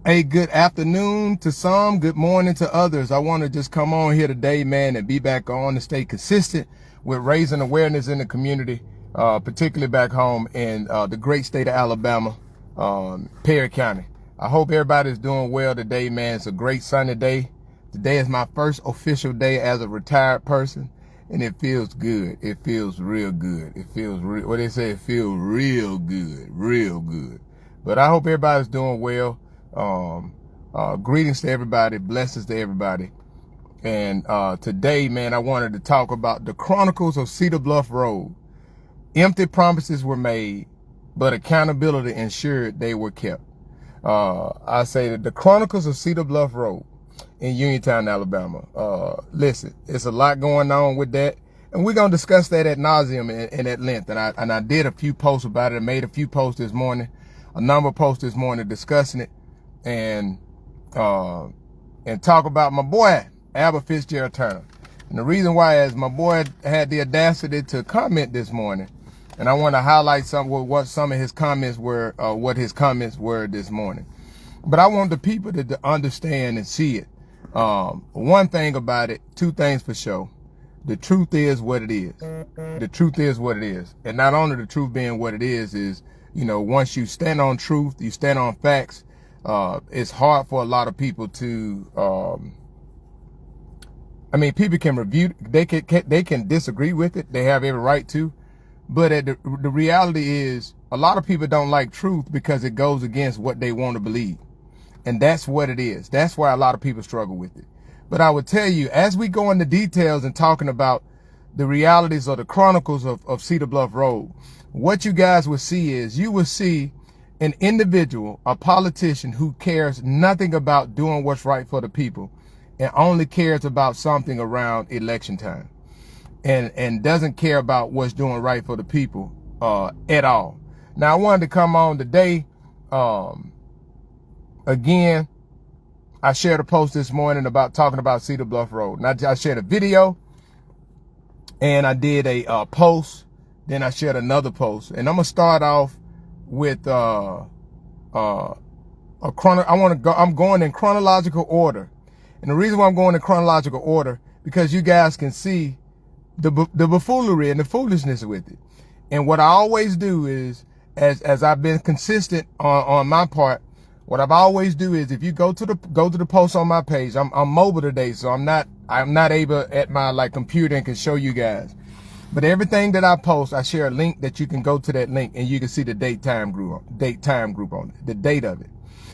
Hey, good afternoon to some, good morning to others. I want to just come on here today, man, and be back on and stay consistent with raising awareness in the community, particularly back home in the great state of Alabama, Perry County. I hope everybody's doing well today, man. It's a great sunny day. Today is my first official day as a retired person, and it feels good. It feels real good. It feels real, what they say, it feels real good, real good. But I hope everybody's doing well. Greetings to everybody, blessings to everybody. And today, man, I wanted to talk about the Chronicles of Cedar Bluff Road. Empty promises were made, but accountability ensured they were kept. I say that the Chronicles of Cedar Bluff Road in Uniontown, Alabama. Listen, it's a lot going on with that, and we're gonna discuss that ad nauseum and at length. And I did a few posts about it. I made a few posts this morning, a number of posts this morning discussing it, and talk about my boy Albert Fitzgerald Turner. And the reason why is my boy had the audacity to comment this morning, and I want to highlight what some of his comments were, what his comments were this morning. But I want the people to understand and see it. One thing about it, two things for sure. The truth is what it is. The truth is what it is. And not only the truth being what it is, you know, once you stand on truth, you stand on facts, it's hard for a lot of people to, people can review, they can disagree with it. They have every right to, but the reality is a lot of people don't like truth because it goes against what they want to believe. And that's what it is. That's why a lot of people struggle with it. But I would tell you, as we go into details and talking about the realities of the Chronicles of Cedar Bluff Road, what you guys will see is you will see an individual, a politician who cares nothing about doing what's right for the people and only cares about something around election time and doesn't care about what's doing right for the people at all. Now, I wanted to come on today. Again, I shared a post this morning about talking about Cedar Bluff Road. And I shared a video, and I did a post. Then I shared another post, and I'm gonna start off with I'm going in chronological order. And the reason why I'm going in chronological order, because you guys can see the buffoonery and the foolishness with it. And what I always do is, as I've been consistent on my part, what I've always do is, if you go to the post on my page, I'm mobile today, so I'm not able at my computer and can show you guys. But everything that I post, I share a link that you can go to that link and you can see the date time group on it, the date of it.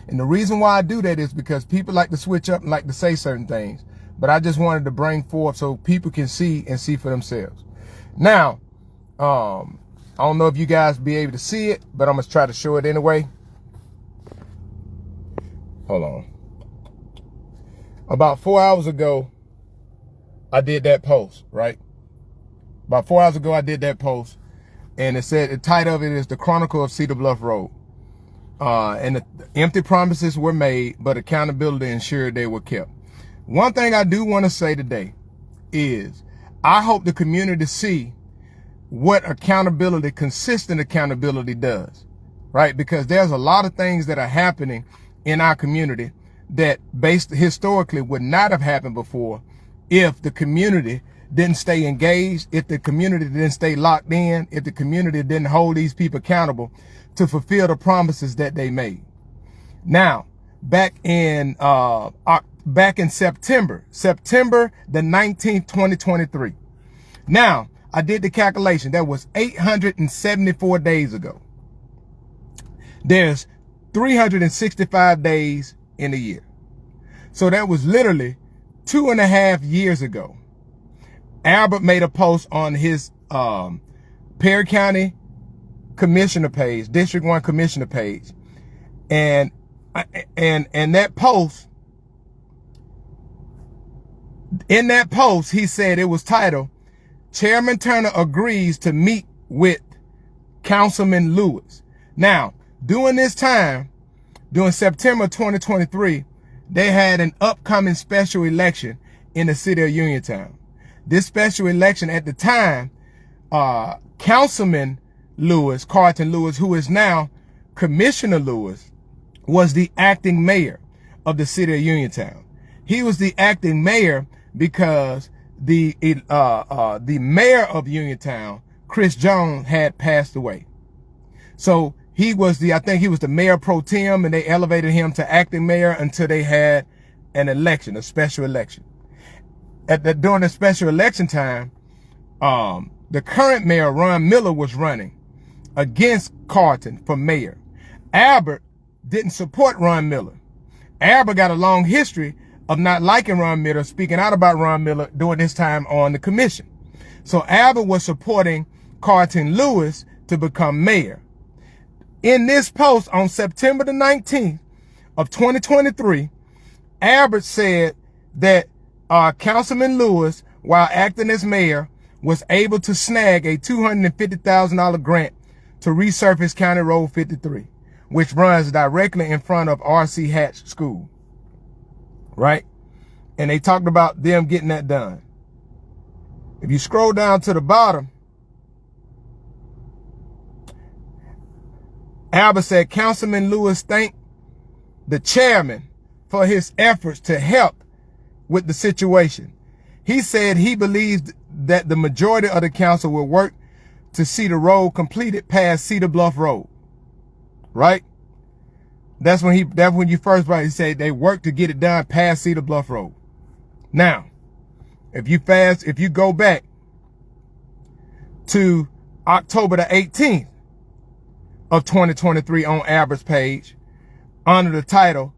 And the reason why I do that is because people like to switch up and like to say certain things. But I just wanted to bring forth so people can see and see for themselves. Now, I don't know if you guys be able to see it, but I'm gonna try to show it anyway. Hold on. About 4 hours ago, I did that post, right? About 4 hours ago, I did that post, and it said, the title of it is The Chronicle of Cedar Bluff Road. And the empty promises were made, but accountability ensured they were kept. One thing I do want to say today is, I hope the community see what accountability, consistent accountability does, right? Because there's a lot of things that are happening in our community that based historically would not have happened before if the community didn't stay engaged, if the community didn't stay locked in, if the community didn't hold these people accountable to fulfill the promises that they made. Now, back in September the 19th, 2023. Now, I did the calculation. That was 874 days ago. There's 365 days in a year. So that was literally 2.5 years ago. Albert made a post on his Perry County Commissioner page, District 1 Commissioner page. And that post, in that post, he said it was titled, Chairman Turner Agrees to Meet with Councilman Lewis. Now, during this time, during September 2023, they had an upcoming special election in the city of Uniontown. This special election at the time, Councilman Lewis, Carlton Lewis, who is now Commissioner Lewis, was the acting mayor. of the city of Uniontown. He was the acting mayor because the mayor of Uniontown, Chris Jones, had passed away. So he was I think he was the mayor pro tem, and they elevated him to acting mayor until they had an election, a special election. During the special election time, the current mayor, Ron Miller, was running against Carlton for mayor. Albert didn't support Ron Miller. Albert got a long history of not liking Ron Miller, speaking out about Ron Miller during his time on the commission. So Albert was supporting Carlton Lewis to become mayor. In this post on September the 19th of 2023, Albert said that Councilman Lewis, while acting as mayor, was able to snag a $250,000 grant to resurface County Road 53, which runs directly in front of R.C. Hatch School. Right? And they talked about them getting that done. If you scroll down to the bottom, Albert said Councilman Lewis thanked the chairman for his efforts to help with the situation. He said he believes that the majority of the council will work to see the road completed past Cedar Bluff Road. Right? That's when you first brought it. He said they work to get it done past Cedar Bluff Road. Now, if you go back to October the 18th of 2023 on Albert's page, under the title,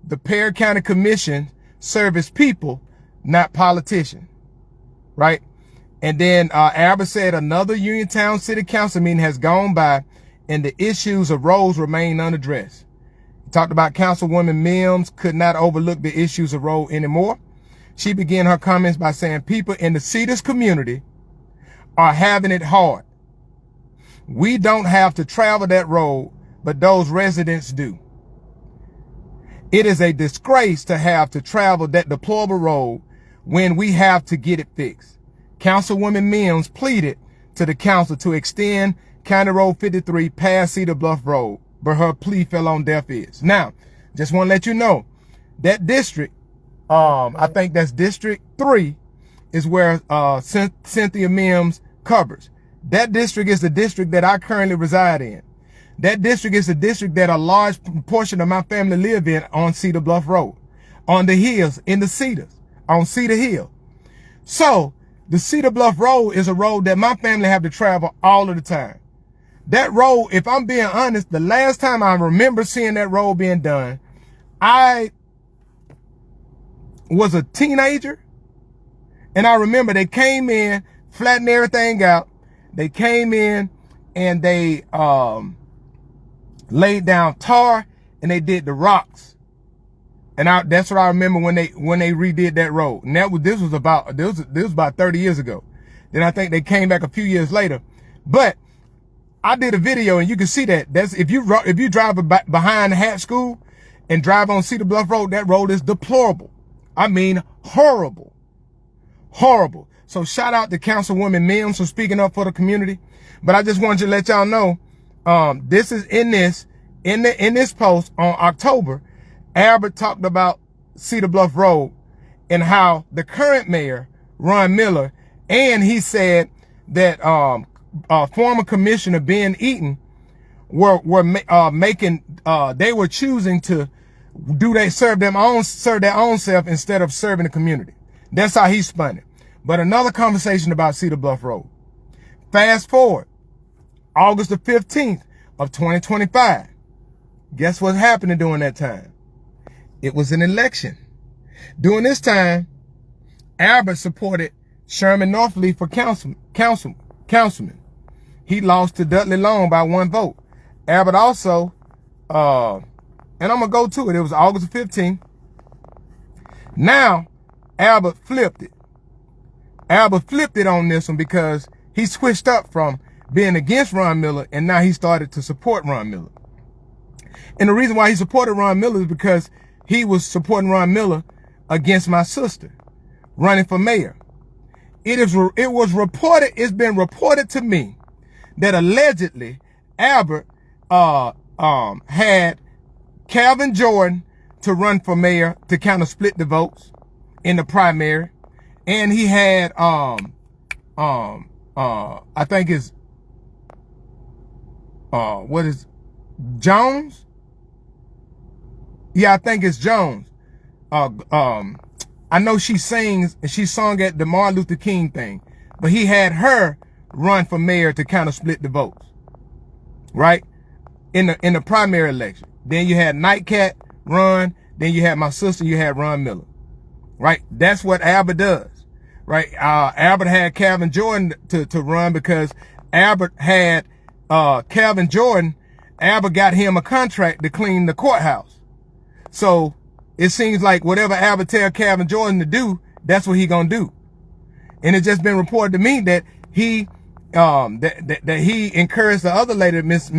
"The Perry County Commission Service People, Not Politicians," right? And then Albert said another Uniontown City Council meeting has gone by and the issues of roads remain unaddressed. He talked about Councilwoman Mims could not overlook the issues of road anymore. She began her comments by saying people in the Cedars community are having it hard. We don't have to travel that road, but those residents do. It is a disgrace to have to travel that deplorable road when we have to get it fixed. Councilwoman Mims pleaded to the council to extend County Road 53 past Cedar Bluff Road, but her plea fell on deaf ears. Now, just want to let you know, that district, I think that's District 3, is where Cynthia Mims covers. That district is the district that I currently reside in. That district is the district that a large portion of my family live in on Cedar Bluff Road, on the hills, in the Cedars, on Cedar Hill. So the Cedar Bluff Road is a road that my family have to travel all of the time. That road, if I'm being honest, the last time I remember seeing that road being done, I was a teenager, and I remember they came in, flattened everything out. They came in and they laid down tar and they did the rocks. And that's what I remember when they redid that road. And this was about 30 years ago. Then I think they came back a few years later. But I did a video and you can see that. That's if you drive behind Hatch School and drive on Cedar Bluff Road, that road is deplorable. I mean horrible. Horrible. So shout out to Councilwoman Mims for speaking up for the community. But I just wanted to let y'all know, this is in this post on October, Albert talked about Cedar Bluff Road and how the current mayor, Ron Miller, and he said that former Commissioner Ben Eaton were choosing to serve their own self instead of serving the community. That's how he spun it. But another conversation about Cedar Bluff Road. Fast forward, August the 15th of 2025. Guess what's happening during that time? It was an election. During this time, Albert supported Sherman Northleaf for councilman. He lost to Dudley Long by 1 vote. Albert also, and I'm going to go to it. It was August the 15th. Now, Albert flipped it. Albert flipped it on this one because he switched up from being against Ron Miller and now he started to support Ron Miller. And the reason why he supported Ron Miller is because he was supporting Ron Miller against my sister running for mayor. It's been reported to me that allegedly Albert had Calvin Jordan to run for mayor to kind of split the votes in the primary. And he had, I think it's, what is Jones? Yeah, I think it's Jones. I know she sings and she sung at the Martin Luther King thing, but he had her run for mayor to kind of split the votes, right? In the primary election. Then you had Nightcat run. Then you had my sister. You had Ron Miller, right? That's what Albert does, right? Albert had Calvin Jordan to run because Albert had Calvin Jordan. Albert got him a contract to clean the courthouse. So it seems like whatever Albert tell Calvin Jordan to do, that's what he gonna do. And it's just been reported to me that he that he encouraged the other lady, Miss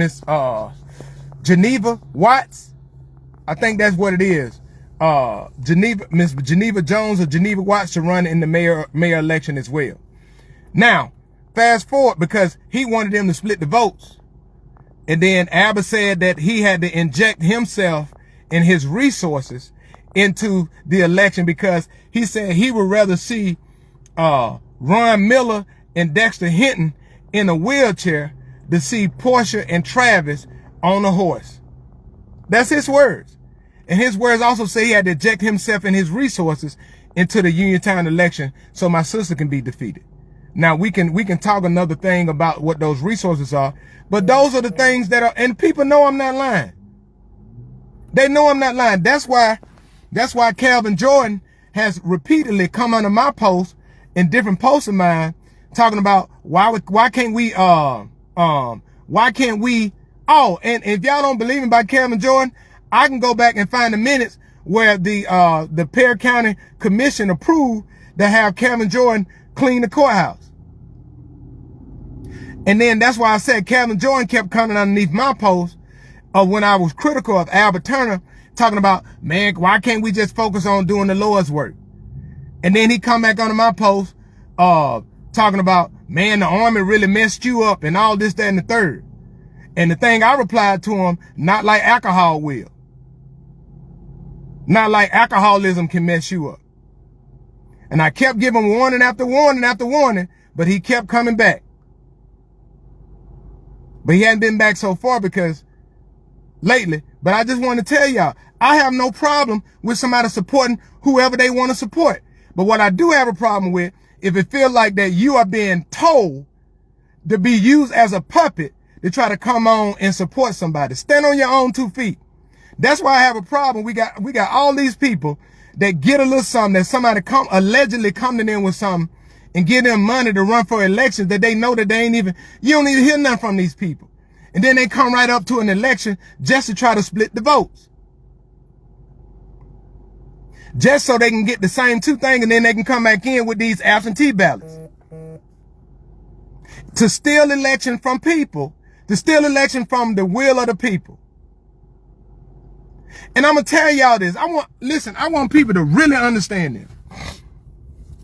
Geneva Watts. I think that's what it is. Miss Geneva Jones or Geneva Watts to run in the mayor election as well. Now, fast forward, because he wanted them to split the votes. And then Albert said that he had to inject himself and his resources into the election because he said he would rather see Ron Miller and Dexter Hinton in a wheelchair to see Portia and Travis on a horse. That's his words. And his words also say he had to inject himself and his resources into the Uniontown election so my sister can be defeated. Now we can talk another thing about what those resources are, but those are the things that are, and people know I'm not lying. They know I'm not lying. That's why Calvin Jordan has repeatedly come under my post and different posts of mine talking about why can't we and if y'all don't believe me about Calvin Jordan, I can go back and find the minutes where the Perry County Commission approved to have Calvin Jordan clean the courthouse. And then that's why I said Calvin Jordan kept coming underneath my post when I was critical of Albert Turner, talking about, man, why can't we just focus on doing the Lord's work? And then he come back under my post talking about, man, the army really messed you up and all this, that, and the third. And the thing I replied to him, not like alcohol will. Not like alcoholism can mess you up. And I kept giving warning after warning after warning, but he kept coming back. But he hadn't been back so far because lately, but I just want to tell y'all, I have no problem with somebody supporting whoever they want to support. But what I do have a problem with, if it feels like that you are being told to be used as a puppet to try to come on and support somebody. Stand on your own 2 feet. That's why I have a problem. We got all these people that get a little something, that somebody allegedly come to them with something and give them money to run for elections that they know that they ain't even, you don't even hear nothing from these people. And then they come right up to an election just to try to split the votes. Just so they can get the same 2 things and then they can come back in with these absentee ballots. To steal election from people, to steal election from the will of the people. And I'm going to tell y'all this. I want people to really understand this.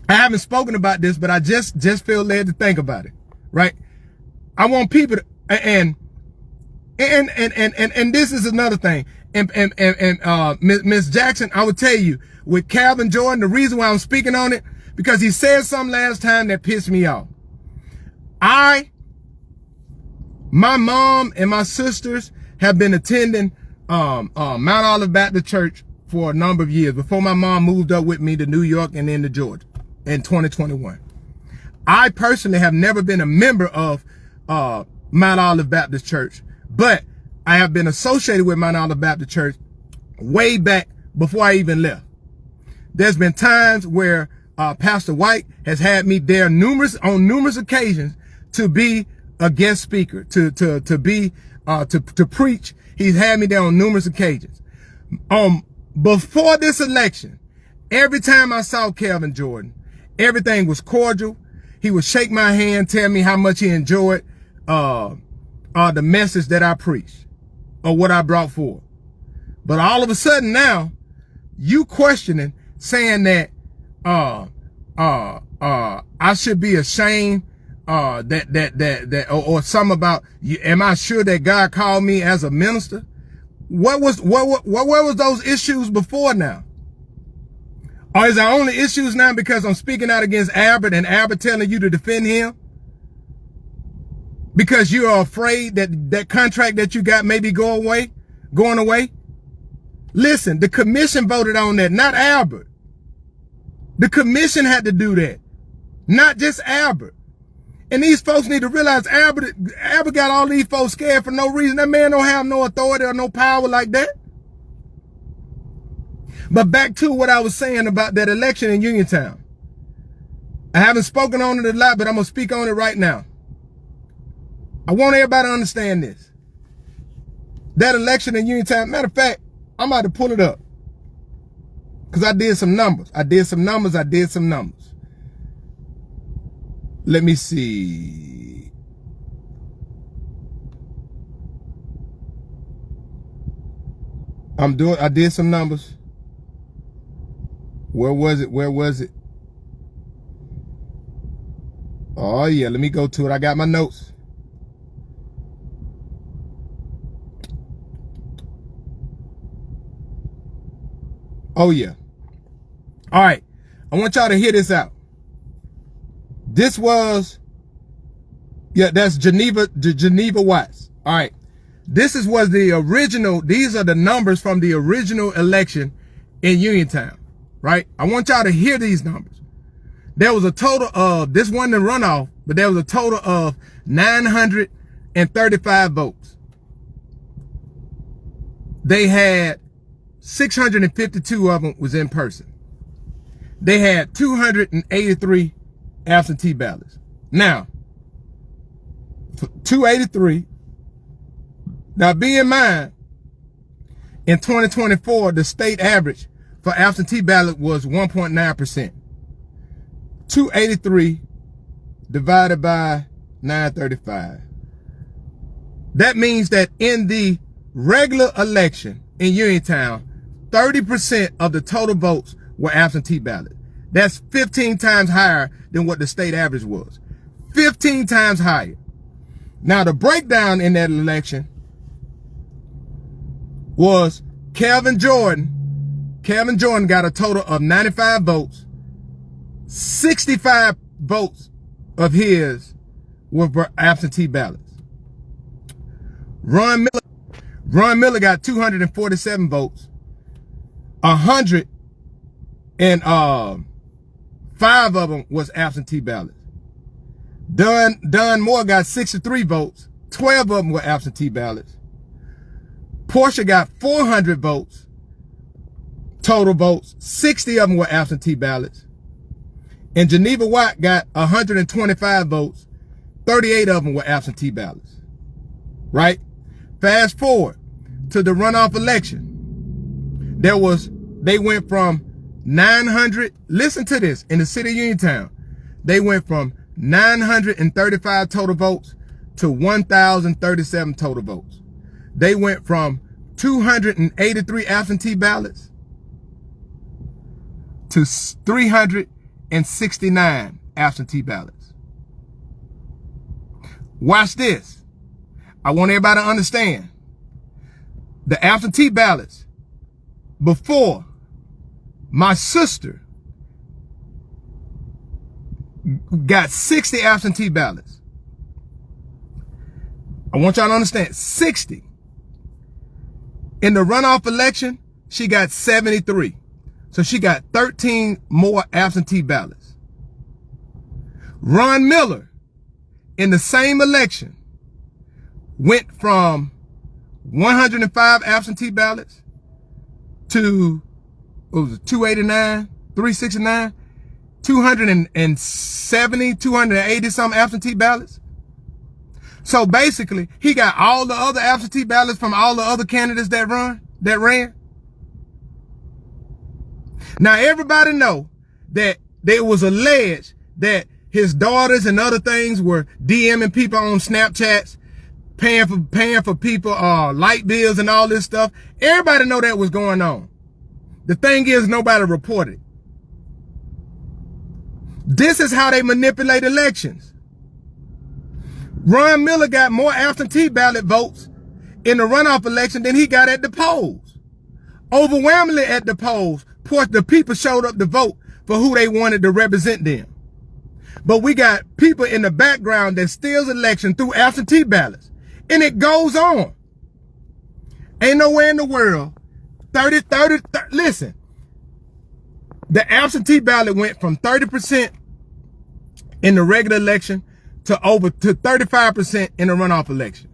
I haven't spoken about this, but I just feel led to think about it, right? I want people to, and this is another thing. And Miss Jackson, I would tell you, with Calvin Jordan, the reason why I'm speaking on it, because he said something last time that pissed me off. My mom and my sisters have been attending Mount Olive Baptist Church for a number of years before my mom moved up with me to New York and then to Georgia in 2021. I personally have never been a member of Mount Olive Baptist Church, but I have been associated with Mount Olive Baptist Church way back before I even left. There's been times where Pastor White has had me there on numerous occasions to be a guest speaker, to preach. He's had me there on numerous occasions. Before this election, every time I saw Calvin Jordan, everything was cordial. He would shake my hand, tell me how much he enjoyed the message that I preached or what I brought forth. But all of a sudden now, you questioning, saying that I should be ashamed or something about, am I sure that God called me as a minister? what was those issues before now? Or is there only issues now because I'm speaking out against Albert and Albert telling you to defend him? Because you are afraid that that contract that you got may be going away? Listen, the commission voted on that, not Albert. The commission had to do that, not just Albert. And these folks need to realize Albert got all these folks scared for no reason. That man don't have no authority or no power like that. But back to what I was saying about that election in Uniontown. I haven't spoken on it a lot, but I'm going to speak on it right now. I want everybody to understand this. That election in Uniontown, matter of fact, I'm about to pull it up. Because I did some numbers. Let me see. I did some numbers. Where was it? Oh yeah, let me go to it. I got my notes. Oh yeah. All right. I want y'all to hear this out. This was, that's Geneva Watts. All right. This was the original. These are the numbers from the original election in Uniontown, right? I want y'all to hear these numbers. There was a total of, this wasn't a runoff, but there was a total of 935 votes. They had 652 of them was in person. They had 283 absentee ballots. Now, for 283, now be in mind, in 2024, the state average for absentee ballot was 1.9%. 283 divided by 935. That means that in the regular election in Uniontown, 30% of the total votes were absentee ballots. That's 15 times higher than what the state average was. 15 times higher. Now, the breakdown in that election was Calvin Jordan. Calvin Jordan got a total of 95 votes. 65 votes of his were absentee ballots. Ron Miller got 247 votes. 105 of them was absentee ballots. Don Moore got 63 votes. 12 of them were absentee ballots. Portia got 400 votes. Total votes. 60 of them were absentee ballots. And Geneva Watt got 125 votes. 38 of them were absentee ballots. Right? Fast forward to the runoff election. They went from 900, listen to this, in the city of Uniontown, they went from 935 total votes to 1,037 total votes. They went from 283 absentee ballots to 369 absentee ballots. Watch this. I want everybody to understand. The absentee ballots, before, my sister got 60 absentee ballots. I want y'all to understand, 60. In the runoff election, she got 73. So she got 13 more absentee ballots. Ron Miller, in the same election, went from 105 absentee ballots to, what was it, 289, 369, 270, 280 some absentee ballots. So basically, he got all the other absentee ballots from all the other candidates that ran. Now everybody know that there was alleged that his daughters and other things were DMing people on Snapchats, paying for people light bills and all this stuff. Everybody know that was going on. The thing is, nobody reported it. This is how they manipulate elections. Ron Miller got more absentee ballot votes in the runoff election than he got at the polls. Overwhelmingly at the polls, the people showed up to vote for who they wanted to represent them. But we got people in the background that steals election through absentee ballots. And it goes on. Ain't nowhere in the world, listen, the absentee ballot went from 30% in the regular election to 35% in the runoff election.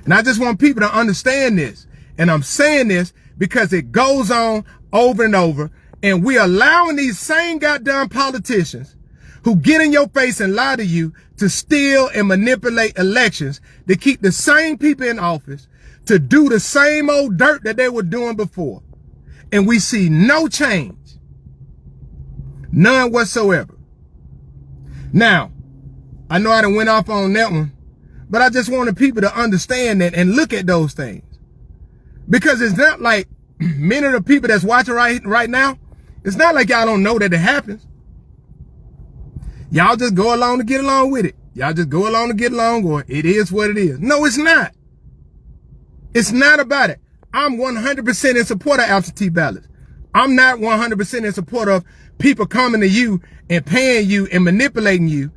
And I just want people to understand this. And I'm saying this because it goes on over and over. And we're allowing these same goddamn politicians who get in your face and lie to you to steal and manipulate elections, to keep the same people in office, to do the same old dirt that they were doing before. And we see no change. None whatsoever. Now, I know I done went off on that one, but I just wanted people to understand that and look at those things. Because it's not like many of the people that's watching right now, it's not like y'all don't know that it happens. Y'all just go along to get along with it. Y'all just go along to get along, or it is what it is. No, it's not. It's not about it. I'm 100% in support of absentee ballots. I'm not 100% in support of people coming to you and paying you and manipulating you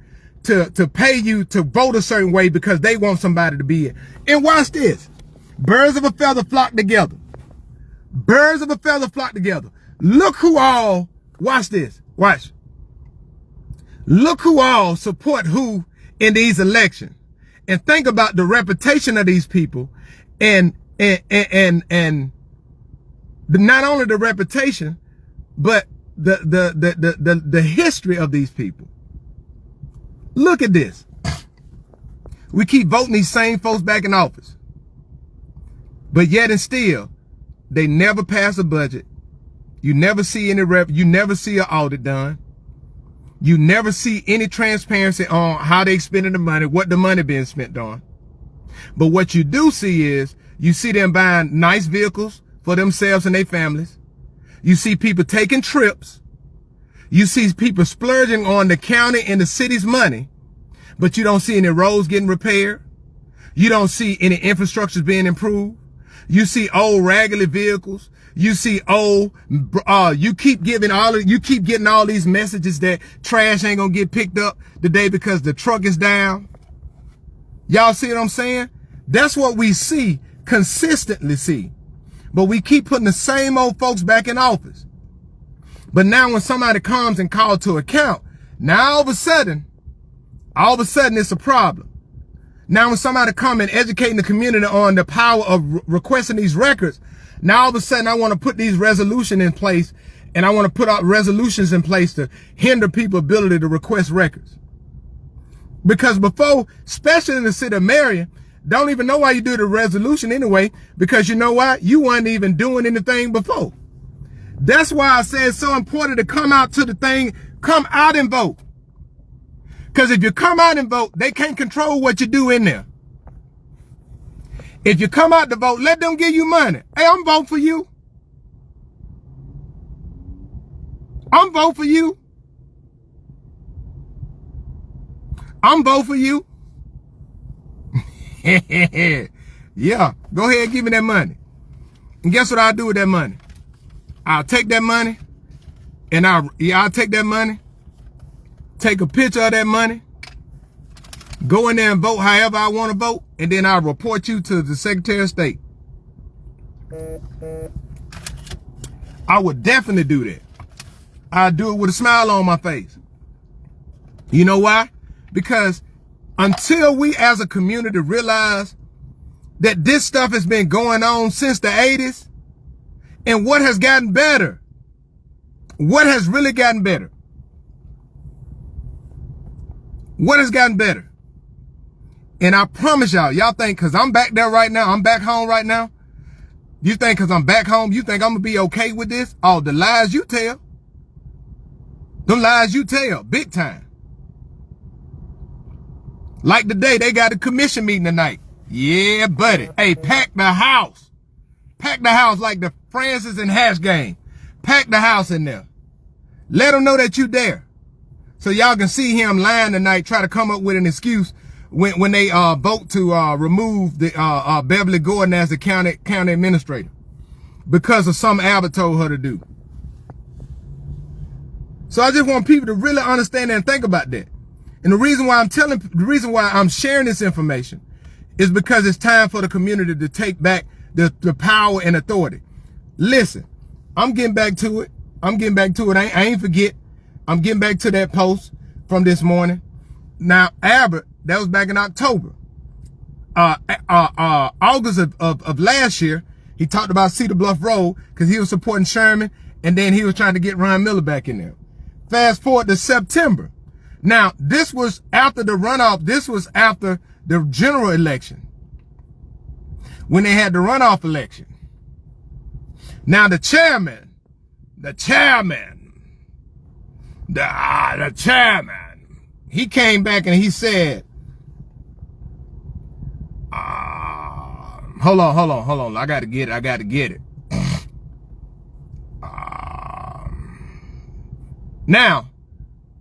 to pay you to vote a certain way because they want somebody to be in. And watch this. Birds of a feather flock together. Birds of a feather flock together. Look who all, watch this, watch. Look who all support who in these elections. And think about the reputation of these people and not only the reputation, but the history of these people. Look at this. We keep voting these same folks back in office. But yet and still, they never pass a budget. You never see any you never see an audit done. You never see any transparency on how they spending the money, what the money being spent on. But what you do see is, you see them buying nice vehicles for themselves and their families. You see people taking trips. You see people splurging on the county and the city's money, but you don't see any roads getting repaired. You don't see any infrastructures being improved. You see old raggedy vehicles. You see old, you keep getting all these messages that trash ain't gonna get picked up today because the truck is down. Y'all see what I'm saying? That's what we see, consistently see. But we keep putting the same old folks back in office. But now when somebody comes and calls to account, now all of a sudden it's a problem. Now when somebody come and educating the community on the power of requesting these records, now all of a sudden I want to put these resolutions in place, and I want to put out resolutions in place to hinder people's ability to request records. Because before, especially in the city of Marion, don't even know why you do the resolution anyway, because you know why? You weren't even doing anything before. That's why I say it's so important to come out to the thing, come out and vote. Because if you come out and vote, they can't control what you do in there. If you come out to vote, let them give you money. Hey, I'm voting for you. I'm voting for you. I'm voting for you. Yeah, go ahead and give me that money. And guess what I'll do with that money? I'll take that money, and I'll take that money, take a picture of that money, go in there and vote however I want to vote, and then I'll report you to the Secretary of State. I would definitely do that. I'd do it with a smile on my face. You know why? Because until we as a community realize that this stuff has been going on since the 80s, and what has gotten better? What has really gotten better? What has gotten better? And I promise y'all think because I'm back there right now, I'm back home right now, you think because I'm back home, you think I'm going to be okay with this? Oh, the lies you tell. Them lies you tell, big time. Like today, they got a commission meeting tonight. Yeah, buddy. Hey, pack the house. Pack the house like the Francis and Hash game. Pack the house in there. Let them know that you there. So y'all can see him lying tonight, try to come up with an excuse when they vote to remove the Beverly Gordon as the county administrator because of something Albert told her to do. So I just want people to really understand that and think about that. And the reason why I'm sharing this information is because it's time for the community to take back the power and authority. Listen, I'm getting back to it. I ain't forget. I'm getting back to that post from this morning. Now, Albert, that was back in October. August of last year, he talked about Cedar Bluff Road because he was supporting Sherman, and then he was trying to get Ron Miller back in there. Fast forward to September. Now, this was after the runoff. This was after the general election, when they had the runoff election. Now, the chairman, he came back and he said, hold on. I got to get it. Now,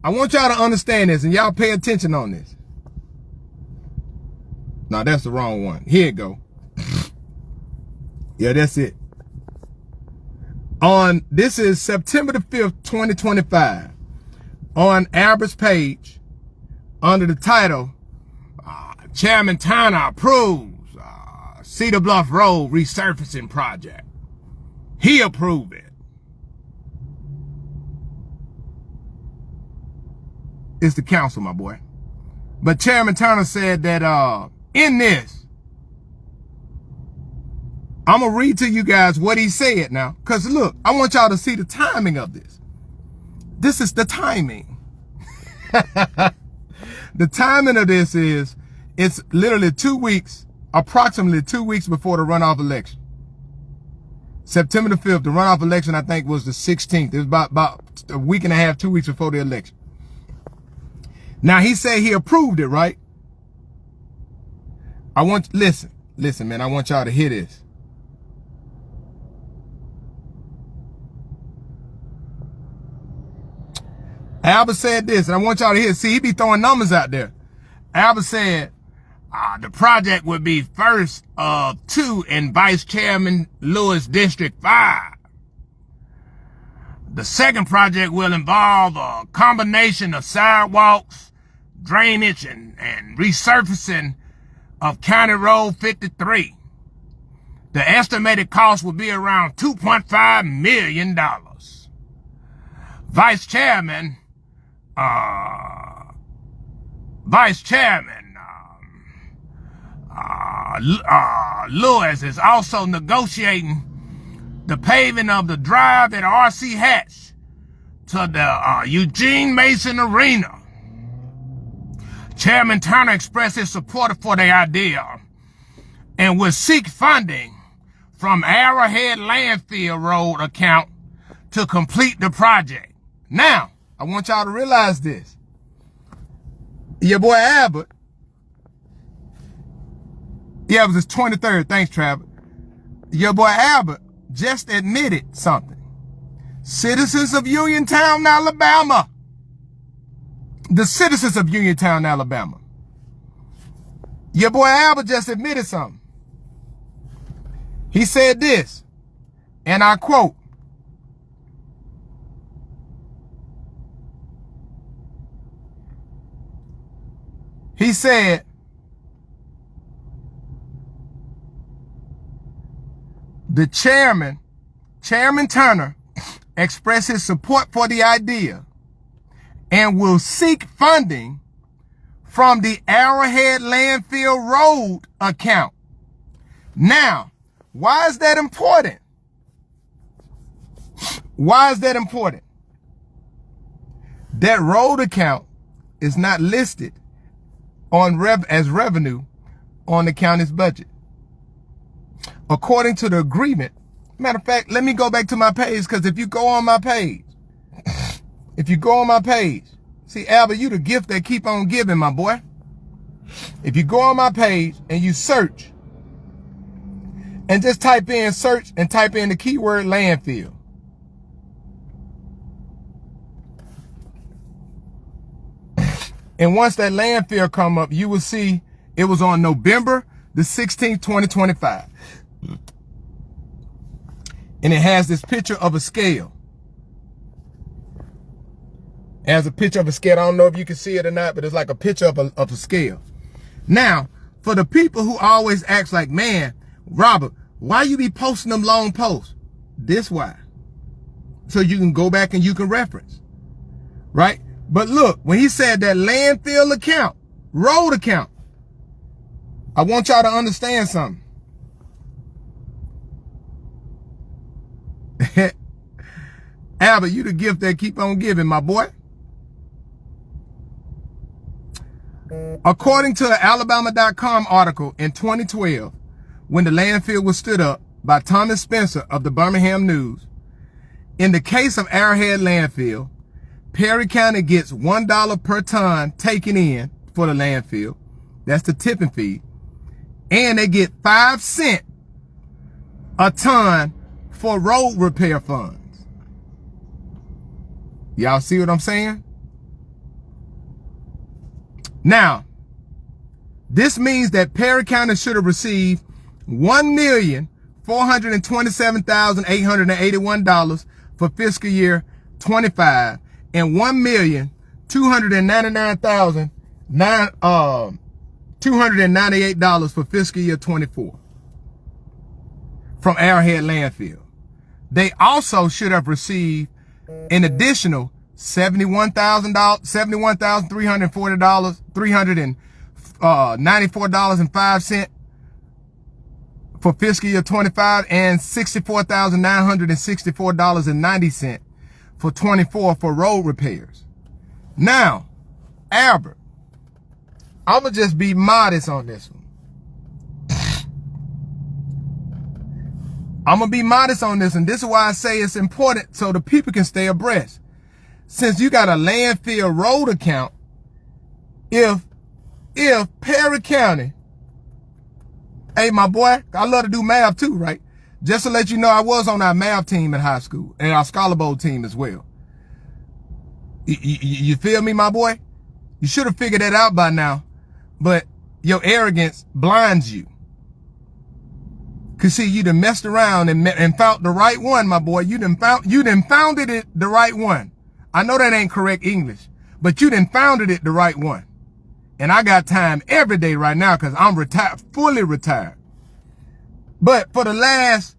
I want y'all to understand this, and y'all pay attention on this. No, that's the wrong one. Here it go. Yeah, that's it. This is September the 5th, 2025. On Albert's page, under the title, Chairman Turner approves Cedar Bluff Road resurfacing project. He approved it. It's the council, my boy. But Chairman Turner said that in this, I'm going to read to you guys what he said now. Because look, I want y'all to see the timing of this. This is the timing. The timing of this is, it's literally 2 weeks, approximately 2 weeks before the runoff election. September the 5th, the runoff election, I think, was the 16th. It was about a week and a half, 2 weeks before the election. Now, he said he approved it, right? Listen, man, I want y'all to hear this. Albert said this, and I want y'all to hear. See, he be throwing numbers out there. Albert said the project would be first of two in Vice Chairman Lewis District 5. The second project will involve a combination of sidewalks, drainage, and resurfacing of County Road 53. The estimated cost will be around $2.5 million. Vice Chairman Lewis is also negotiating the paving of the drive at R.C. Hatch to the Eugene Mason Arena. Chairman Turner expressed his support for the idea and will seek funding from Arrowhead Landfill Road account to complete the project. Now, I want y'all to realize this. Your boy Albert, yeah, it was his 23rd. Thanks, Travis. Your boy Albert just admitted something. Citizens of Uniontown, Alabama. The citizens of Uniontown, Alabama. Your boy Albert just admitted something. He said this, and I quote, he said, the Chairman Turner, expressed his support for the idea and will seek funding from the Arrowhead Landfill Road account. Now, why is that important? Why is that important? That road account is not listed on as revenue on the county's budget. According to the agreement, matter of fact, let me go back to my page, because if you go on my page, see, Albert, you the gift that keep on giving, my boy. If you go on my page and you search, and just type in search and type in the keyword landfill. And once that landfill come up, you will see it was on November the 16th, 2025. And it has this picture of a scale. It has a picture of a scale. I don't know if you can see it or not, but it's like a picture of a scale. Now, for the people who always ask like, man, Robert, why you be posting them long posts? This why. So you can go back and you can reference. Right? But look, when he said that landfill account, road account, I want y'all to understand something. Albert, you the gift that keep on giving, my boy. According to the Alabama.com article in 2012, when the landfill was stood up by Thomas Spencer of the Birmingham News, in the case of Arrowhead Landfill, Perry County gets $1 per ton taken in for the landfill. That's the tipping fee. And they get 5 cents a ton for road repair funds. Y'all see what I'm saying? Now, this means that Perry County should have received $1,427,881 for fiscal year 25 and $1,299,298 for fiscal year 24 from Arrowhead Landfill. They also should have received an additional $71,340, $394.05 for fiscal year 25 and $64,964.90 for 24 for road repairs. Now, Albert, I'm going to just be modest on this one. I'm going to be modest on this, and this is why I say it's important so the people can stay abreast. Since you got a landfill road account, if Perry County, hey, my boy, I love to do math too, right? Just to let you know, I was on our math team in high school and our Scholar Bowl team as well. You feel me, my boy? You should have figured that out by now, but your arrogance blinds you. Cause see, you done messed around and found the right one, my boy. You done founded it the right one. I know that ain't correct English, but you done founded it the right one. And I got time every day right now because I'm retired, fully retired. But for the last,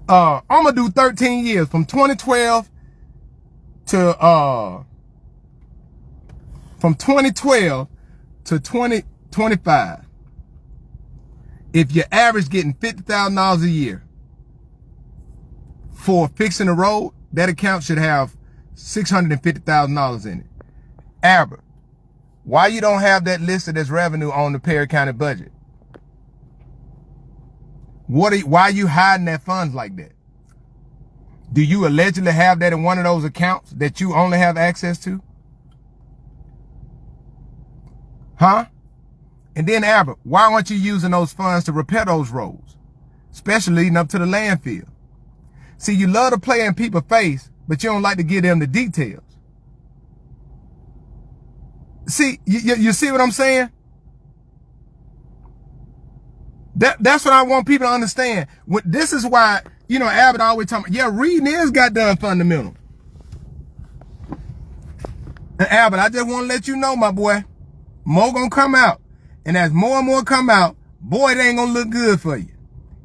I'm gonna do 13 years from 2012 to 2025. If your average getting $50,000 a year for fixing a road, that account should have $650,000 in it. Albert, why you don't have that listed as revenue on the Perry County budget? Why are you hiding that funds like that? Do you allegedly have that in one of those accounts that you only have access to? Huh? And then, Albert, why aren't you using those funds to repair those roads, especially leading up to the landfill? See, you love to play in people's face, but you don't like to give them the details. See, you see what I'm saying? That's what I want people to understand. This is why, you know, Albert always talking about, yeah, reading is goddamn fundamental. And Albert, I just want to let you know, my boy, more gonna come out. And as more and more come out, boy, it ain't gonna look good for you.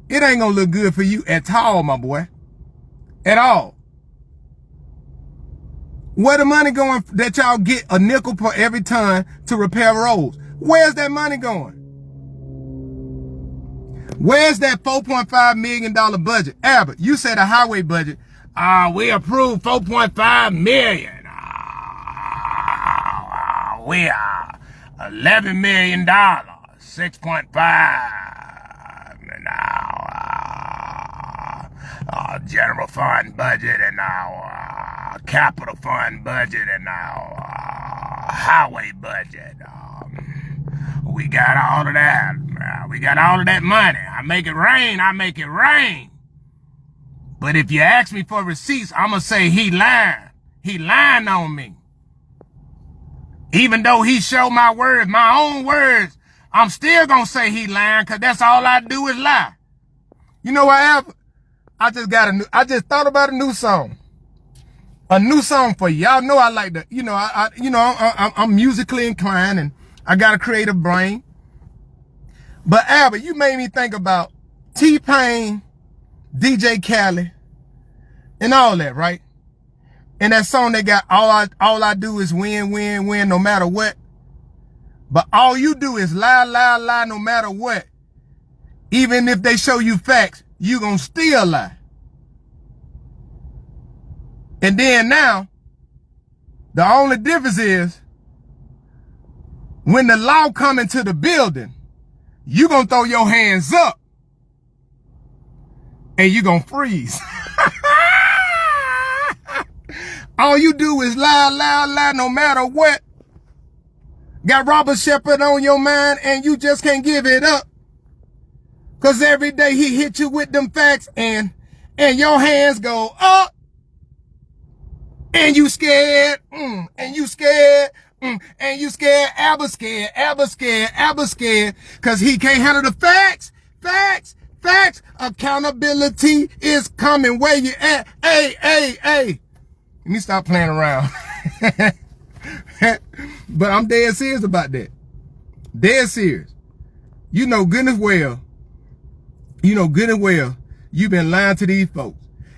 It ain't gonna look good for you at all, my boy. At all. Where the money going that y'all get a nickel per every ton to repair roads? Where's that money going? Where's that $4.5 million budget? Albert, you said a highway budget. We approved $4.5 million. We are $11 million, 6.5 now, general fund budget and now capital fund budget and now highway budget. We got all of that. We got all of that money. I make it rain. I make it rain. But if you ask me for receipts, I'm going to say he lying. He lying on me. Even though he showed my words, my own words, I'm still gonna say he lying because that's all I do is lie. You know what happened? I just thought about a new song. A new song for you. Y'all know I like to, I'm musically inclined and I got a creative brain. But Albert, you made me think about T-Pain, DJ Khaled, and all that, right? And that song they got, all I do is win, win, win, no matter what. But all you do is lie, lie, lie, no matter what. Even if they show you facts, you gonna still lie. And then now, the only difference is, when the law come into the building, you gonna throw your hands up. And you gonna freeze. All you do is lie, lie, lie, no matter what. Got Robert Shepard on your mind and you just can't give it up. Cause every day he hit you with them facts and your hands go up. And you scared, and you scared, and you scared, Albert scared, Albert scared, Albert scared. Cause he can't handle the facts, facts, facts. Accountability is coming where you at. Hey, hey, hey. Let me stop playing around. But I'm dead serious about that. Dead serious. You know good and well, you've been lying to these folks.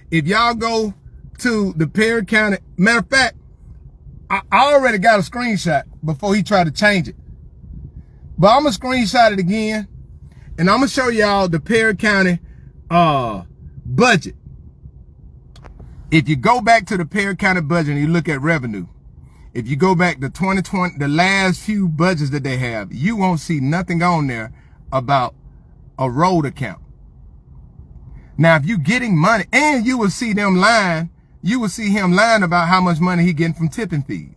If y'all go to the Perry County, matter of fact, I already got a screenshot before he tried to change it. But I'm going to screenshot it again. And I'm going to show y'all the Perry County budget. If you go back to the Perry County budget and you look at revenue, if you go back to 2020, the last few budgets that they have, you won't see nothing on there about a road account. Now, if you're getting money, and you will see them lying, you will see him lying about how much money he getting from tipping fees.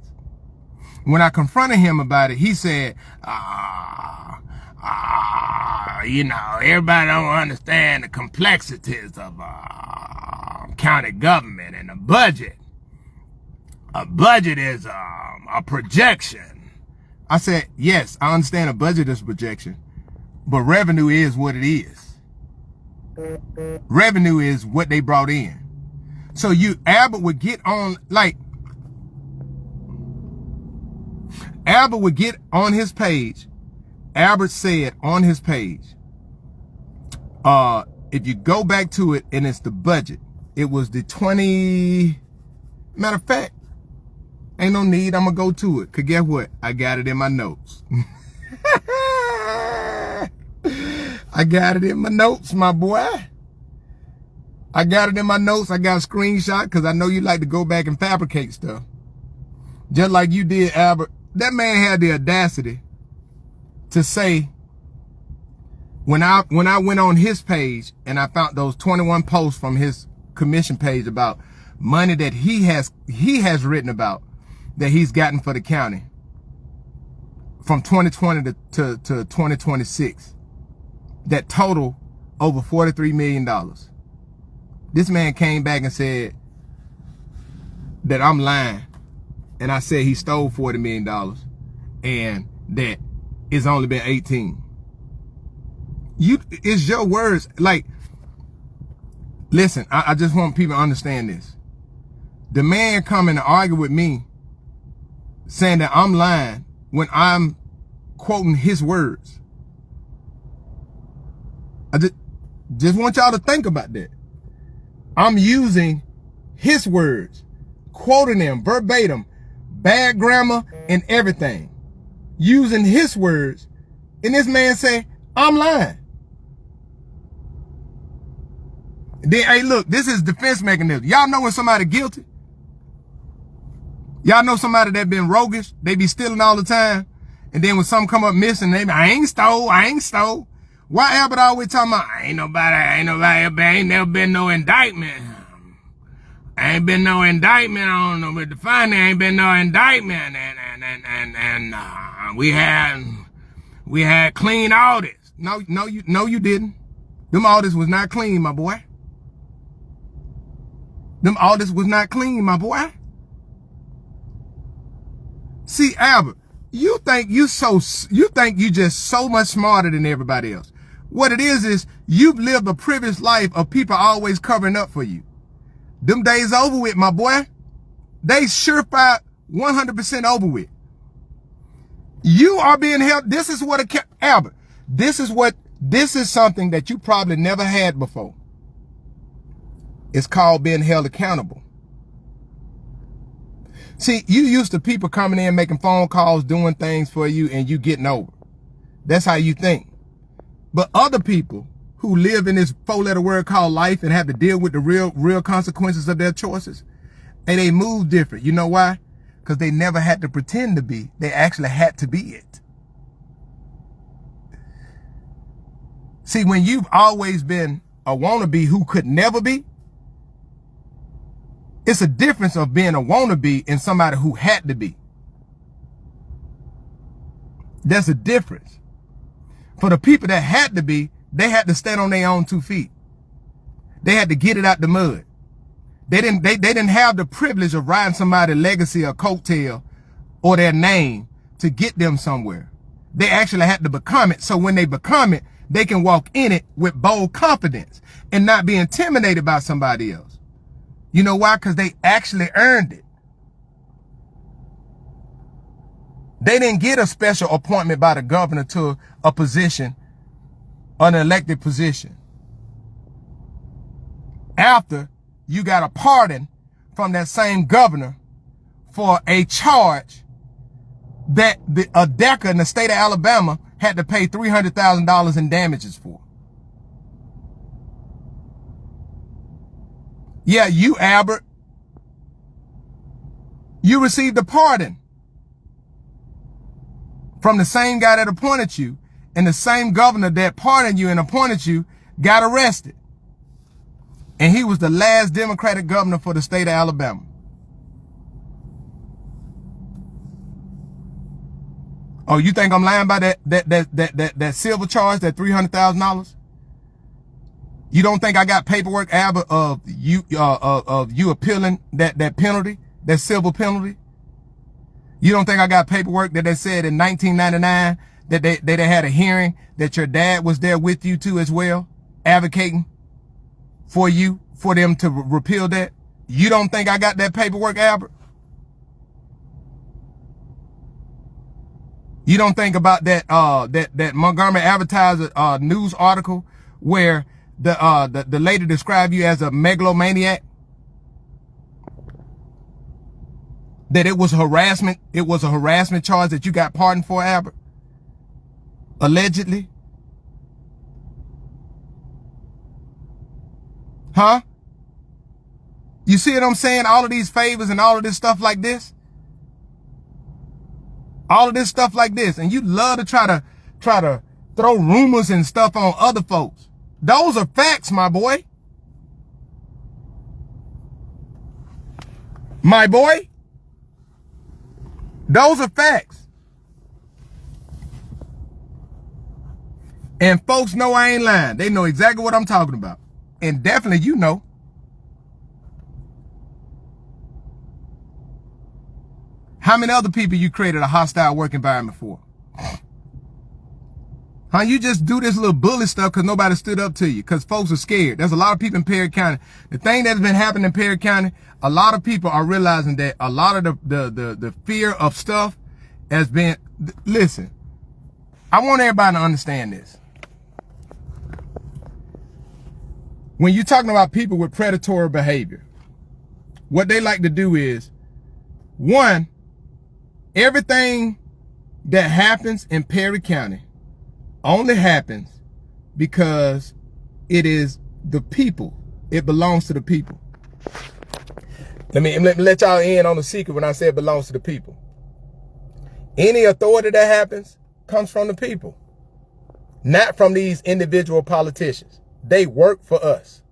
When I confronted him about it, he said, everybody don't understand the complexities of county government and a budget. A budget is a projection. I said, yes, I understand a budget is a projection, but revenue is what it is. Revenue is what they brought in. So Albert would get on, Albert would get on his page. Albert said on his page, if you go back to it and it's the budget, it was the matter of fact, ain't no need, I'm gonna go to it. Cause guess what? I got it in my notes. I got it in my notes, my boy. I got it in my notes. I got a screenshot because I know you like to go back and fabricate stuff. Just like you did, Albert. That man had the audacity to say, when I went on his page and I found those 21 posts from his commission page about money that he has written about that he's gotten for the county from 2020 to 2026, that total over $43 million. This man came back and said that I'm lying. And I said he stole $40 million and that it's only been 18. It's your words. Listen, I just want people to understand this. The man coming to argue with me saying that I'm lying when I'm quoting his words. I just want y'all to think about that. I'm using his words, quoting them verbatim, bad grammar and everything, using his words, and this man say, I'm lying. Then, hey, look, this is defense mechanism. Y'all know when somebody guilty? Y'all know somebody that been roguish? They be stealing all the time. And then when something come up missing, they be, I ain't stole. Why Albert always talking about, ain't never been no indictment. Ain't been no indictment. I don't know, but the finding ain't been no indictment. And we had clean audits. No, you didn't. Them audits was not clean, my boy. Them audits was not clean, my boy. See, Albert, you think you just so much smarter than everybody else. What it is you've lived a privileged life of people always covering up for you. Them days over with, my boy. They surefire 100% over with. You are being held. This is what Albert. This is something that you probably never had before. It's called being held accountable. See, you used to people coming in, making phone calls, doing things for you, and you getting over. That's how you think. But other people who live in this 4-letter word called life and have to deal with the real consequences of their choices, and they move different. You know why? Because they never had to pretend to be. They actually had to be it. See, when you've always been a wannabe who could never be, it's a difference of being a wannabe and somebody who had to be. There's a difference. For the people that had to be, they had to stand on their own 2 feet. They had to get it out the mud. They didn't have the privilege of riding somebody's legacy or coattail or their name to get them somewhere. They actually had to become it. So when they become it, they can walk in it with bold confidence and not be intimidated by somebody else. You know why? Because they actually earned it. They didn't get a special appointment by the governor to a position, an elected position. After you got a pardon from that same governor for a charge that a DECA in the state of Alabama had to pay $300,000 in damages for. Yeah, you, Albert, you received a pardon from the same guy that appointed you, and the same governor that pardoned you and appointed you got arrested. And he was the last Democratic governor for the state of Alabama. Oh, you think I'm lying about that civil charge, that $300,000? You don't think I got paperwork, Albert, of you appealing that penalty, that civil penalty? You don't think I got paperwork that they said in 1999 that they had a hearing that your dad was there with you too as well, advocating for you, for them to repeal that? You don't think I got that paperwork, Albert? You don't think about that Montgomery Advertiser news article where the lady described you as a megalomaniac? That it was harassment. It was a harassment charge that you got pardoned for, Albert? Allegedly. Huh? You see what I'm saying? All of these favors and all of this stuff like this. All of this stuff like this. And you love to try to throw rumors and stuff on other folks. Those are facts, my boy. My boy. Those are facts. And folks know I ain't lying. They know exactly what I'm talking about. And definitely you know. How many other people you created a hostile work environment for? Huh? You just do this little bully stuff because nobody stood up to you, because folks are scared. There's a lot of people in Perry County. The thing that's been happening in Perry County, a lot of people are realizing that a lot of the fear of stuff has been, listen, I want everybody to understand this. When you're talking about people with predatory behavior, what they like to do is, one, everything that happens in Perry County only happens because it is the people. It belongs to the people. Let me let y'all in on the secret when I say it belongs to the people. Any authority that happens comes from the people, not from these individual politicians. They work for us.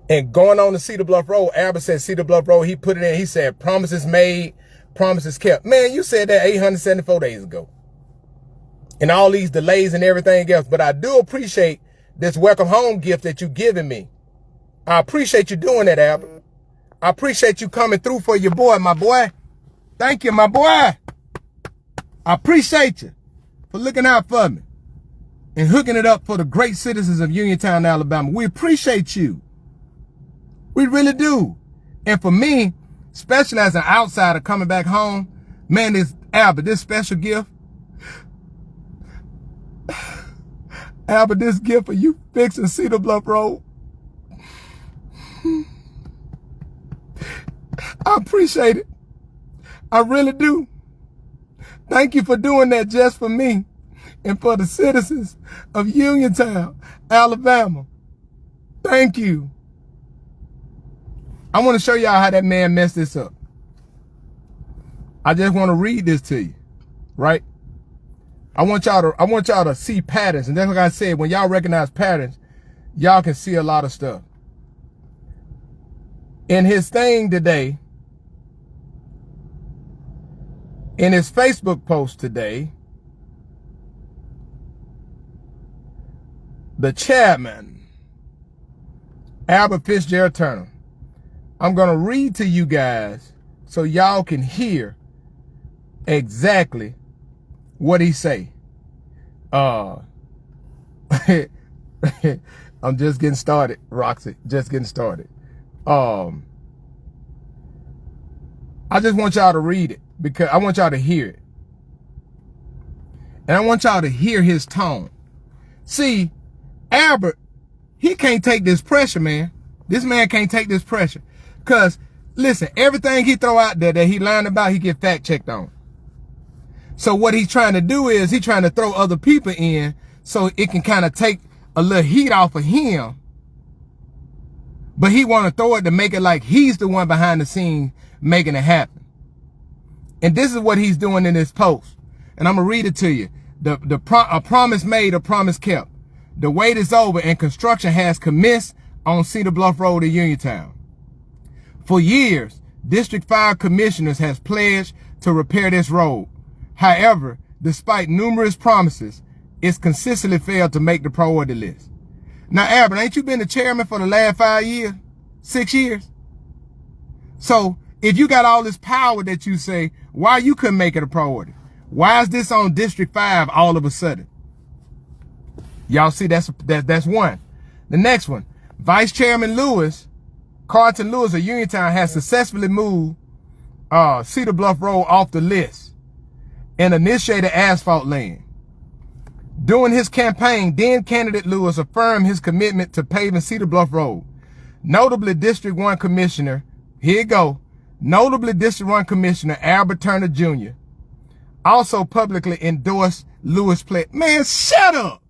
And going on to Cedar Bluff Road, Albert said Cedar Bluff Road, he put it in, he said, promises made, promises kept. Man, you said that 874 days ago. And all these delays and everything else. But I do appreciate this welcome home gift that you're giving me. I appreciate you doing that, Albert. I appreciate you coming through for your boy, my boy. Thank you, my boy. I appreciate you for looking out for me and hooking it up for the great citizens of Uniontown, Alabama. We appreciate you. We really do. And for me, especially as an outsider coming back home, man, this Albert, this special gift, Albert, this gift for you fixing Cedar Bluff Road, I appreciate it. I really do. Thank you for doing that just for me and for the citizens of Uniontown, Alabama. Thank you. I want to show y'all how that man messed this up. I just want to read this to you, right? I want y'all to see patterns. And that's like I said, when y'all recognize patterns, y'all can see a lot of stuff. In his thing today, in his Facebook post today, the chairman, Albert Fitzgerald Turner, I'm going to read to you guys so y'all can hear exactly what he say. I'm just getting started, Roxy, just getting started. I just want y'all to read it because I want y'all to hear it. And I want y'all to hear his tone. See, Albert, he can't take this pressure, man. This man can't take this pressure. Because, listen, everything he throw out there that he learned about, he get fact checked on. So what he's trying to do is he's trying to throw other people in so it can kind of take a little heat off of him. But he want to throw it to make it like he's the one behind the scenes making it happen. And this is what he's doing in this post. And I'm going to read it to you. A promise made, a promise kept. The wait is over and construction has commenced on Cedar Bluff Road in Uniontown. For years, District 5 commissioners has pledged to repair this road. However, despite numerous promises, it's consistently failed to make the priority list. Now, Albert, ain't you been the chairman for the last 5 years? 6 years? So, if you got all this power that you say, why you couldn't make it a priority? Why is this on District 5 all of a sudden? Y'all see, that's one. The next one, Vice Chairman Carlton Lewis of Uniontown has successfully moved Cedar Bluff Road off the list and initiated asphalt laying. During his campaign, then candidate Lewis affirmed his commitment to paving Cedar Bluff Road. Notably, District 1 Commissioner, here you go, notably District 1 Commissioner Albert Turner Jr. also publicly endorsed Lewis' pledge. Man, shut up!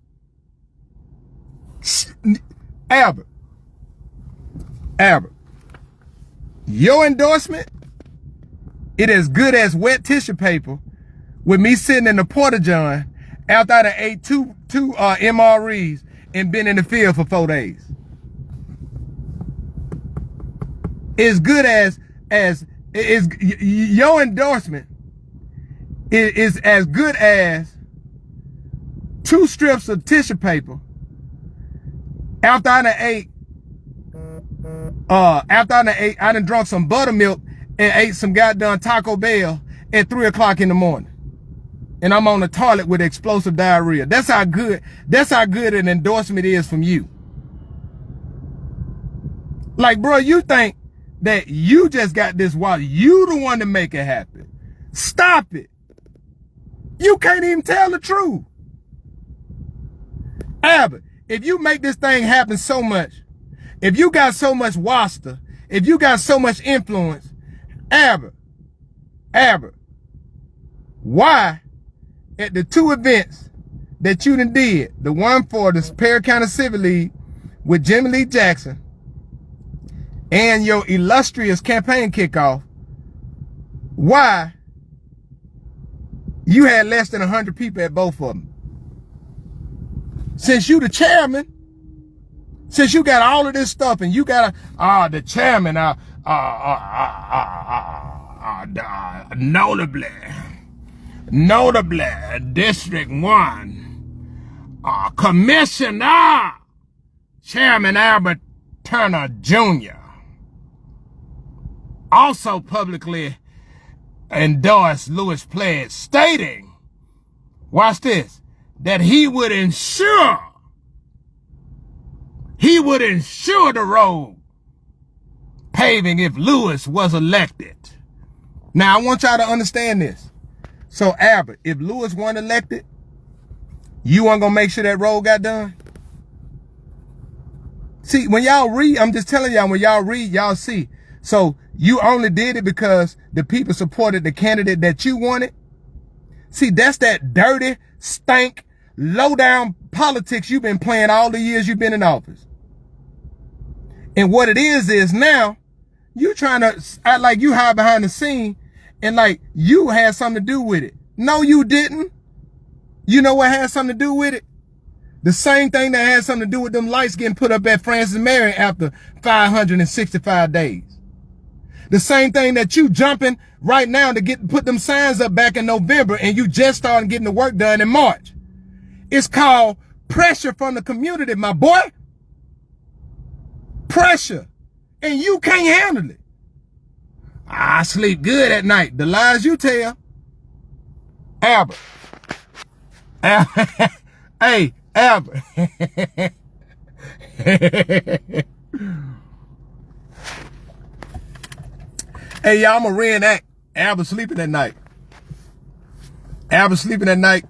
Albert, your endorsement, it as good as wet tissue paper with me sitting in the porta-john after I ate two MREs and been in the field for 4 days. As good as your endorsement is as good as 2 strips of tissue paper after I done drunk some buttermilk and ate some goddamn Taco Bell at 3 o'clock in the morning. And I'm on the toilet with explosive diarrhea. That's how good an endorsement is from you. Like, bro, you think that you just got this while you the one to make it happen. Stop it. You can't even tell the truth. Albert, if you make this thing happen so much, if you got so much wasta, if you got so much influence, Albert, why at the 2 events that you done did, the one for the Perry County Civic League with Jimmy Lee Jackson and your illustrious campaign kickoff, why you had less than 100 people at both of them? Since you the chairman, since you got all of this stuff and you got the chairman, notably District 1, Commissioner Chairman Albert Turner Jr. also publicly endorsed Lewis' pledge, stating watch this, that he would ensure the road paving if Lewis was elected. Now, I want y'all to understand this. So, Albert, if Lewis wasn't elected, you weren't going to make sure that road got done? See, when y'all read, I'm just telling y'all, when y'all read, y'all see. So, you only did it because the people supported the candidate that you wanted? See, that's that dirty, stank, low-down politics you've been playing all the years you've been in office. And what it is now, you trying to act like you hide behind the scene and like you had something to do with it. No, you didn't. You know what had something to do with it? The same thing that had something to do with them lights getting put up at Francis Marion after 565 days. The same thing that you jumping right now to put them signs up back in November and you just started getting the work done in March. It's called pressure from the community, my boy. Pressure. And you can't handle it. I sleep good at night. The lies you tell. Albert. Hey, Albert. Hey, y'all, I'm going to reenact Albert sleeping at night. Albert sleeping at night.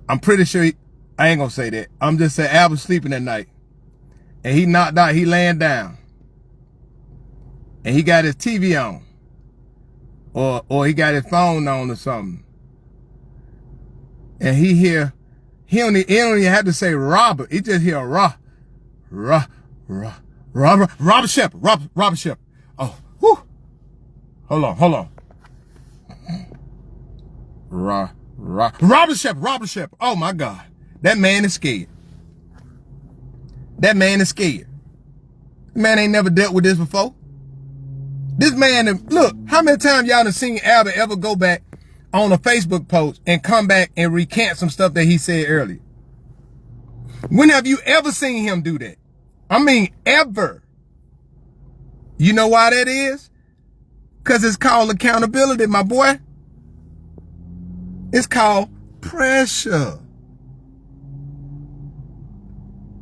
I'm pretty sure I ain't going to say that. I'm just saying Albert sleeping at night. And he knocked out, he laying down. And he got his TV on. Or he got his phone on or something. And he don't even have to say Robert. He just hear Robert Shepard. Robert Shepard. Oh, whew. Hold on. Robert Shepard. Oh my God. That man is scared. That man is scared. The man ain't never dealt with this before. This man, look, how many times y'all done seen Albert ever go back on a Facebook post and come back and recant some stuff that he said earlier? When have you ever seen him do that? I mean, ever. You know why that is? Because it's called accountability, my boy. It's called pressure.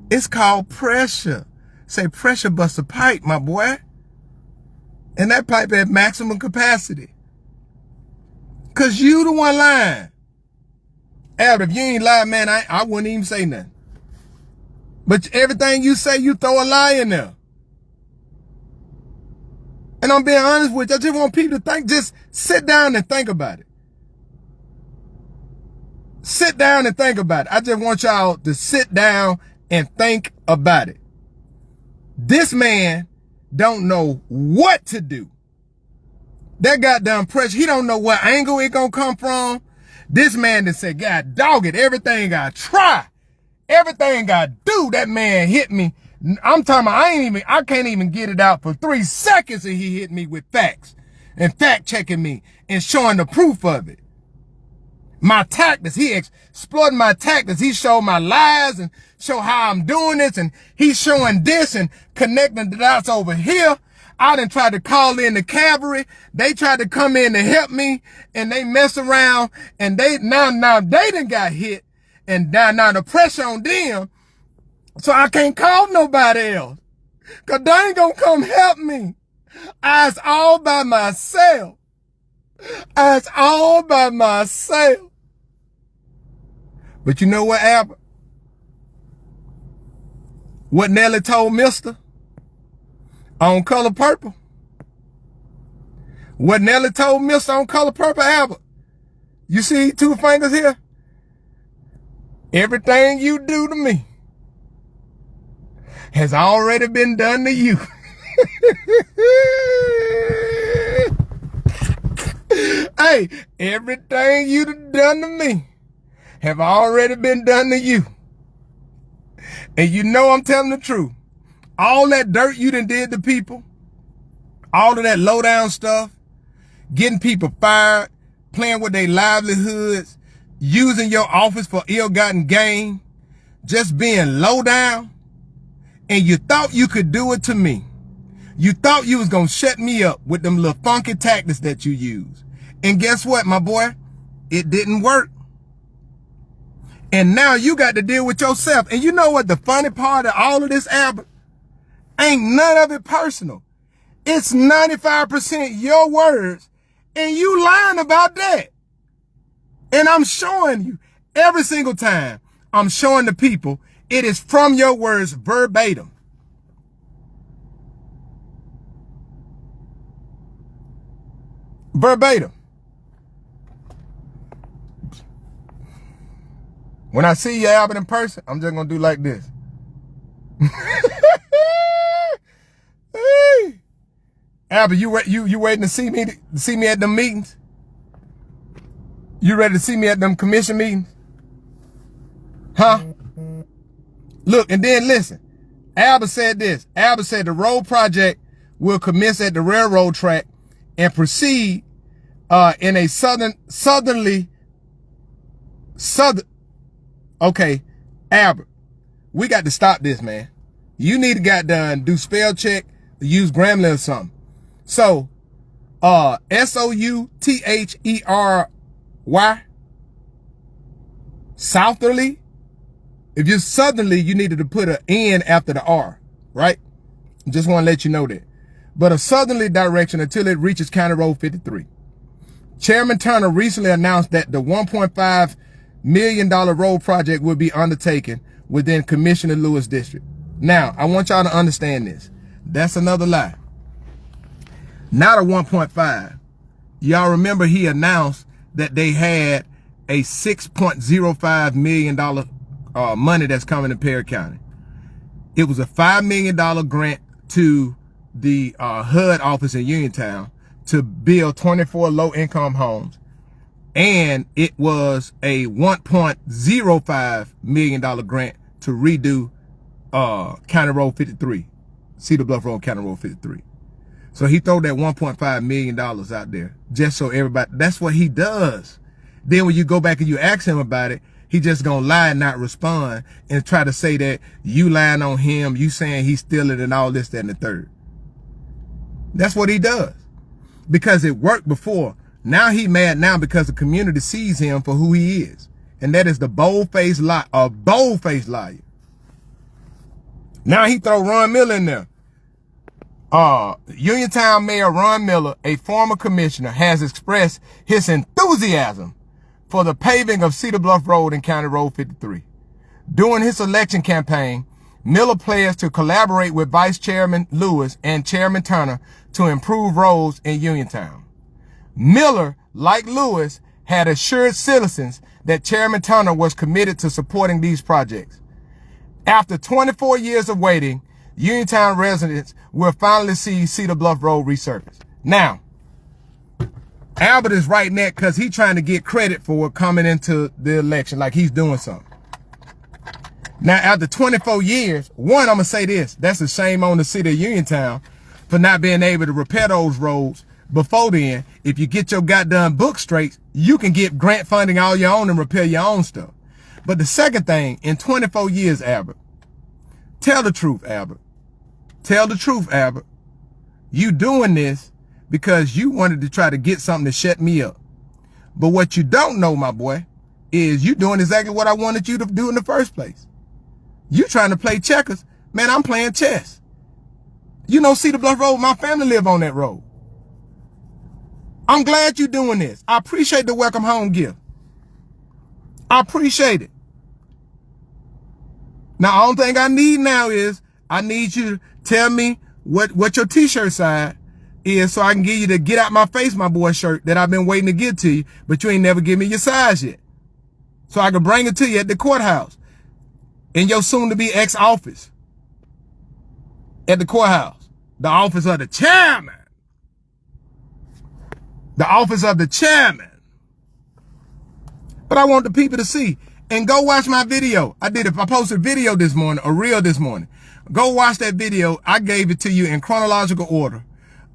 It's called pressure. Say pressure busts a pipe, my boy. And that pipe at maximum capacity. Because you the one lying. Albert, if you ain't lying, man, I wouldn't even say nothing. But everything you say, you throw a lie in there. And I'm being honest with you. I just want people to think, just sit down and think about it. Sit down and think about it. I just want y'all to sit down and think about it. This man don't know what to do. That goddamn pressure, he don't know what angle it gonna come from. This man that said, God dog it, everything I try, everything I do, that man hit me. I'm talking about, I can't even get it out for 3 seconds and he hit me with facts and fact checking me and showing the proof of it. My tactics, he exploited my tactics. He showed my lies and show how I'm doing this, and he's showing this and connecting the dots over here. I done tried to call in the cavalry. They tried to come in to help me, and they mess around, and now they done got hit, and now the pressure on them, so I can't call nobody else, because they ain't gonna come help me. I was all by myself. But you know what, Albert? What Nelly told Mister on Color Purple? What Nelly told Mister on Color Purple, Albert? You see 2 fingers here? Everything you do to me has already been done to you. Hey, everything you done to me have already been done to you. And you know I'm telling the truth. All that dirt you done did to people, all of that low down stuff, getting people fired, playing with their livelihoods, using your office for ill-gotten gain, just being low down, and you thought you could do it to me. You thought you was gonna shut me up with them little funky tactics that you use. And guess what, my boy? It didn't work. And now you got to deal with yourself. And you know what the funny part of all of this, Albert? Ain't none of it personal. It's 95% your words, and you lying about that. And I'm showing you every single time. I'm showing the people it is from your words verbatim. Verbatim. When I see you, Albert, in person, I'm just gonna do like this. Hey. Albert, you waiting to see me at them meetings? You ready to see me at them commission meetings? Huh? Look, and then listen. Albert said this. Albert said the road project will commence at the railroad track and proceed in a southerly. Okay, Albert, we got to stop this, man. You need to do spell check, use Grammarly or something. So, S-O-U-T-H-E-R-Y, southerly. If you're southerly, you needed to put an N after the R, right? Just want to let you know that. But a southerly direction until it reaches County Road 53. Chairman Turner recently announced that the $1.5 million road project will be undertaken within Commissioner Lewis District. Now, I want y'all to understand this. That's another lie. Not a 1.5. Y'all remember he announced that they had a $6.05 million money that's coming to Perry County. It was a $5 million grant to the HUD office in Uniontown to build 24 low-income homes. And it was a $1.05 million grant to redo County Road 53, Cedar Bluff Road, County Road 53. So he threw that $1.5 million out there just so everybody, that's what he does. Then when you go back and you ask him about it, he just gonna lie and not respond and try to say that you lying on him, you saying he's stealing and all this, that, and the third. That's what he does. Because it worked before. Now he mad now because the community sees him for who he is. And that is the bold-faced lie, a bold-faced liar. Now he throw Ron Miller in there. Uniontown Mayor Ron Miller, a former commissioner, has expressed his enthusiasm for the paving of Cedar Bluff Road and County Road 53. During his election campaign, Miller pledged to collaborate with Vice Chairman Lewis and Chairman Turner to improve roads in Uniontown. Miller, like Lewis, had assured citizens that Chairman Turner was committed to supporting these projects. After 24 years of waiting, Uniontown residents will finally see Cedar Bluff Road resurfaced. Now, Albert is writing that because he's trying to get credit for coming into the election, like he's doing something. Now, after 24 years, one, I'm going to say this. That's a shame on the city of Uniontown for not being able to repair those roads before then. If you get your goddamn book straight, you can get grant funding all your own and repair your own stuff. But the second thing, in 24 years, Albert, tell the truth, Albert. Tell the truth, Albert. You doing this because you wanted to try to get something to shut me up. But what you don't know, my boy, is you doing exactly what I wanted you to do in the first place. You trying to play checkers. Man, I'm playing chess. You know Cedar Bluff Road, my family live on that road. I'm glad you're doing this. I appreciate the welcome home gift. I appreciate it. Now, the only thing I need now is I need you to tell me what your t-shirt size is so I can give you the get out my face, my boy shirt that I've been waiting to get to you, but you ain't never give me your size yet. So I can bring it to you at the courthouse in your soon-to-be ex-office at the courthouse, the office of the chairman. The office of the chairman. But I want the people to see. And go watch my video. I posted a video this morning, a reel this morning. Go watch that video. I gave it to you in chronological order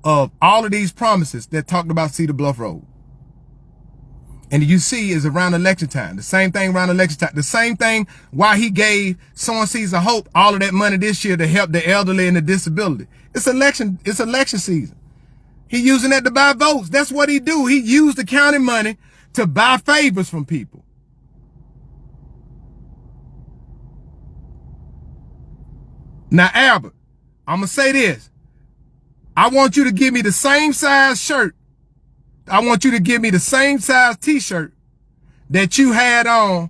of all of these promises that talked about Cedar Bluff Road. And you see is around election time. The same thing around election time. The same thing why he gave Sowing Seeds of Hope all of that money this year to help the elderly and the disability. It's election season. He using that to buy votes. That's what he do. He used the county money to buy favors from people. Now, Albert, I'm going to say this. I want you to give me the same size shirt. I want you to give me the same size t-shirt that you had on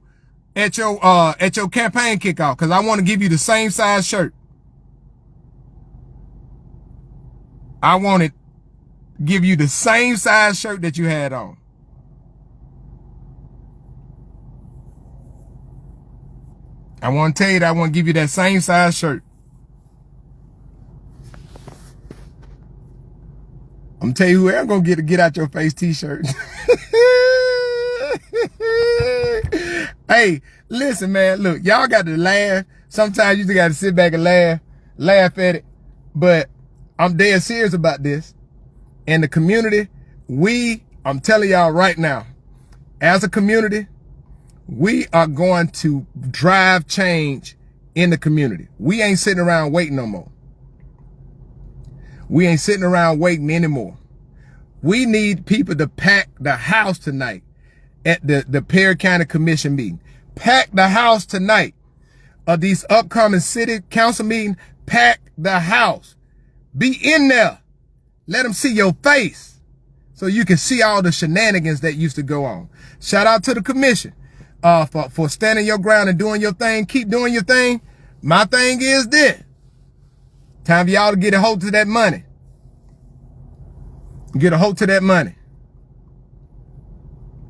at your campaign kickoff, because I want to give you the same size shirt. I want to give you the same size shirt that you had on. I want to tell you that I want to give you that same size shirt. I'm going to tell you who I'm going to get a get out your face t-shirt. Hey, listen, man, look, y'all got to laugh. Sometimes you just got to sit back and laugh at it. But I'm dead serious about this. In the community, I'm telling y'all right now, as a community, we are going to drive change in the community. We ain't sitting around waiting no more. We ain't sitting around waiting anymore. We need people to pack the house tonight at the Perry County Commission meeting. Pack the house tonight of these upcoming city council meeting. Pack the house. Be in there. Let them see your face so you can see all the shenanigans that used to go on. Shout out to the commission for standing your ground and doing your thing. Keep doing your thing. My thing is this. Time for y'all to get a hold to that money. Get a hold to that money.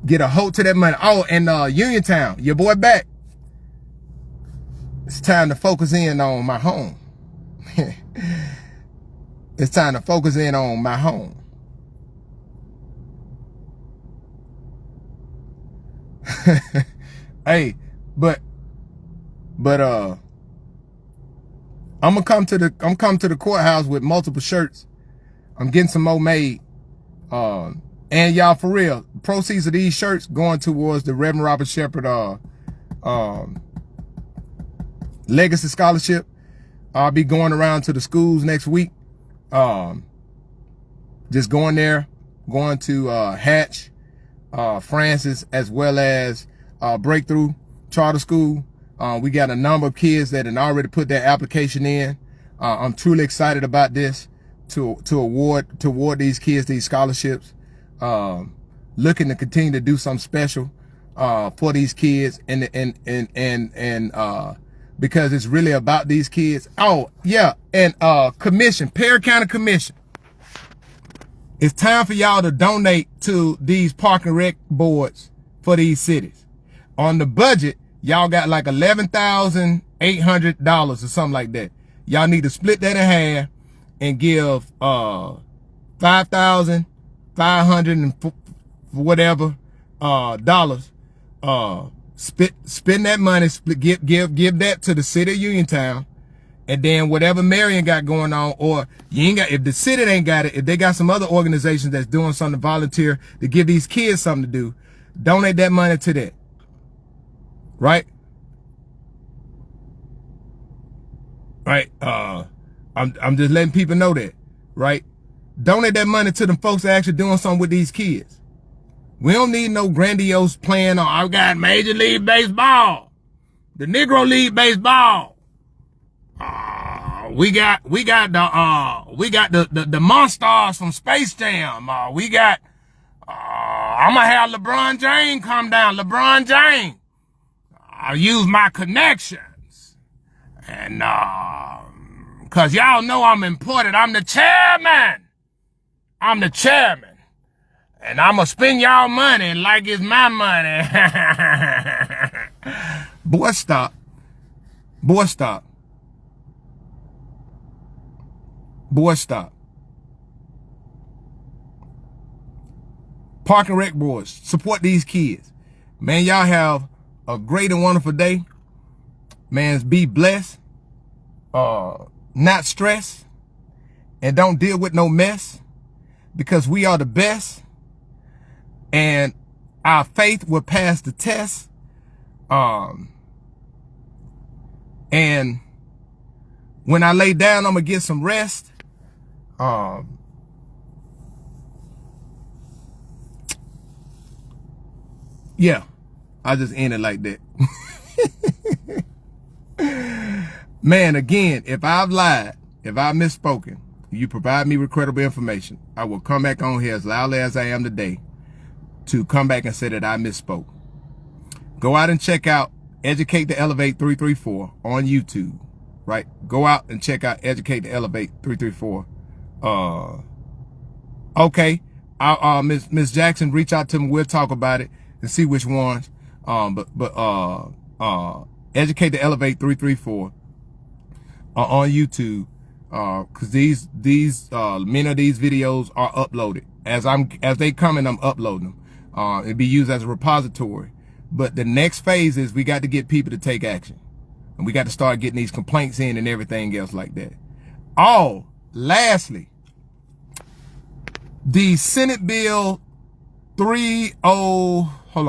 Get a hold to that money. Oh, and Uniontown, your boy back. It's time to focus in on my home. It's time to focus in on my home. Hey, but I'm come to the courthouse with multiple shirts. I'm getting some more made. And y'all, for real, proceeds of these shirts going towards the Reverend Robert Shepherd Legacy Scholarship. I'll be going around to the schools next week. Just going there, going to Hatch, Francis, as well as Breakthrough Charter School. We got a number of kids that had already put their application in. I'm truly excited about this to award these kids these scholarships. Looking to continue to do something special for these kids and because it's really about these kids. Oh yeah, and commission, Perry County Commission. It's time for y'all to donate to these park and rec boards for these cities. On the budget, y'all got like $11,800 or something like that. Y'all need to split that in half and give $5,500 and whatever dollars. Spend that money, give that to the city of Uniontown, and then whatever Marion got going on, or you ain't got, if the city ain't got it, if they got some other organizations that's doing something to volunteer to give these kids something to do, donate that money to that. Right? Right? I'm just letting people know that, right? Donate that money to them folks that are actually doing something with these kids. We don't need no grandiose plan on, I got Major League Baseball, the Negro League Baseball. We got the Monsters from Space Jam. I'm gonna have LeBron James come down. LeBron James. I'll use my connections. And, cause y'all know I'm important. I'm the chairman. And I'm gonna spend y'all money like it's my money. Boy, stop. Boy, stop. Boy, stop. Park and rec boards, support these kids. Man, y'all have a great and wonderful day. Man, be blessed. Not stressed. And don't deal with no mess. Because we are the best. And our faith will pass the test. And when I lay down, I'm going to get some rest. Yeah, I just end it like that. Man, again, if I've lied, if I've misspoken, you provide me with credible information, I will come back on here as loudly as I am today to come back and say that I misspoke. Go out and check out Educate to Elevate 334 on YouTube, right? Go out and check out Educate to Elevate 334. Okay, Miss Jackson, reach out to me. We'll talk about it and see which ones. Educate to Elevate 334 on YouTube. Cause these many of these videos are uploaded as they come in. I'm uploading them. It'd be used as a repository. But the next phase is we got to get people to take action, and we got to start getting these complaints in and everything else like that. Lastly, the Senate Bill 30. Hold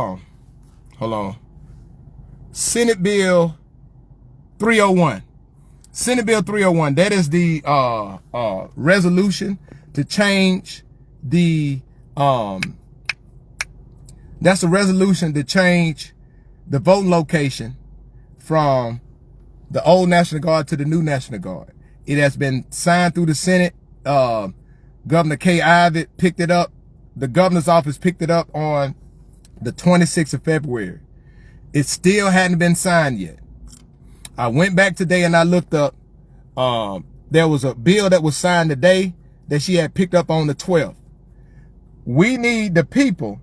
on. Senate Bill 301. Senate Bill 301, that is the resolution to change the that's a resolution to change the voting location from the old National Guard to the new National Guard. It has been signed through the Senate. Governor Kay Ivey picked it up. The governor's office picked it up on the 26th of February. It still hadn't been signed yet. I went back today and I looked up, there was a bill that was signed today that she had picked up on the 12th. We need the people,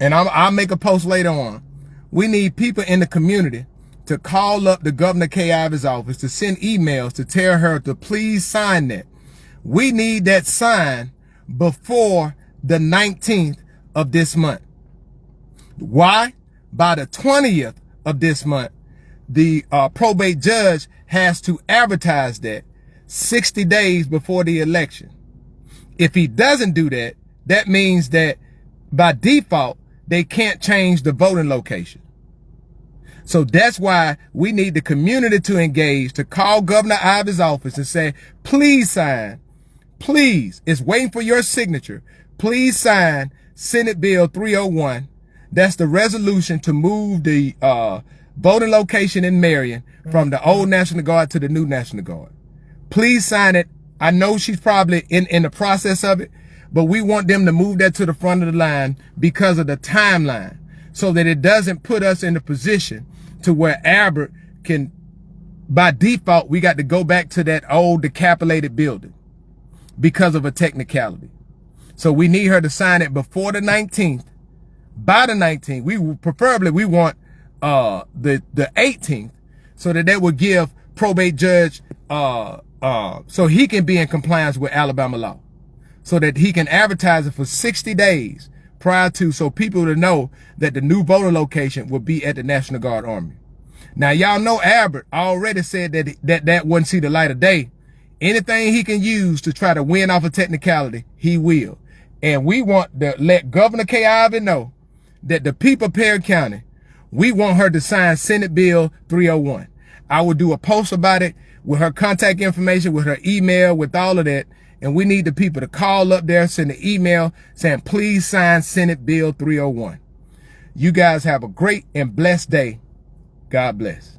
and I'll make a post later on. We need people in the community to call up the Governor Kay Ivey's office, to send emails to tell her to please sign that. We need that signed before the 19th of this month. Why? By the 20th of this month, the probate judge has to advertise that 60 days before the election. If he doesn't do that, that means that by default, they can't change the voting location. So that's why we need the community to engage, to call Governor Ivey's office and say, please sign, please, it's waiting for your signature. Please sign Senate Bill 301. That's the resolution to move the voting location in Marion from the old National Guard to the new National Guard. Please sign it. I know she's probably in the process of it, but we want them to move that to the front of the line because of the timeline, so that it doesn't put us in a position to where Albert can, by default, we got to go back to that old decapitated building because of a technicality. So we need her to sign it before the 19th. By the 19th, we want the 18th, so that would give probate judge so he can be in compliance with Alabama law, so that he can advertise it for 60 days prior to, so people to know that the new voting location will be at the National Guard Army. Now, y'all know Albert already said that wouldn't see the light of day. Anything he can use to try to win off a technicality, he will. And we want to let Governor Kay Ivey know that the people of Perry County, we want her to sign Senate Bill 301. I will do a post about it with her contact information, with her email, with all of that. And we need the people to call up there, send an email saying, please sign Senate Bill 301. You guys have a great and blessed day. God bless.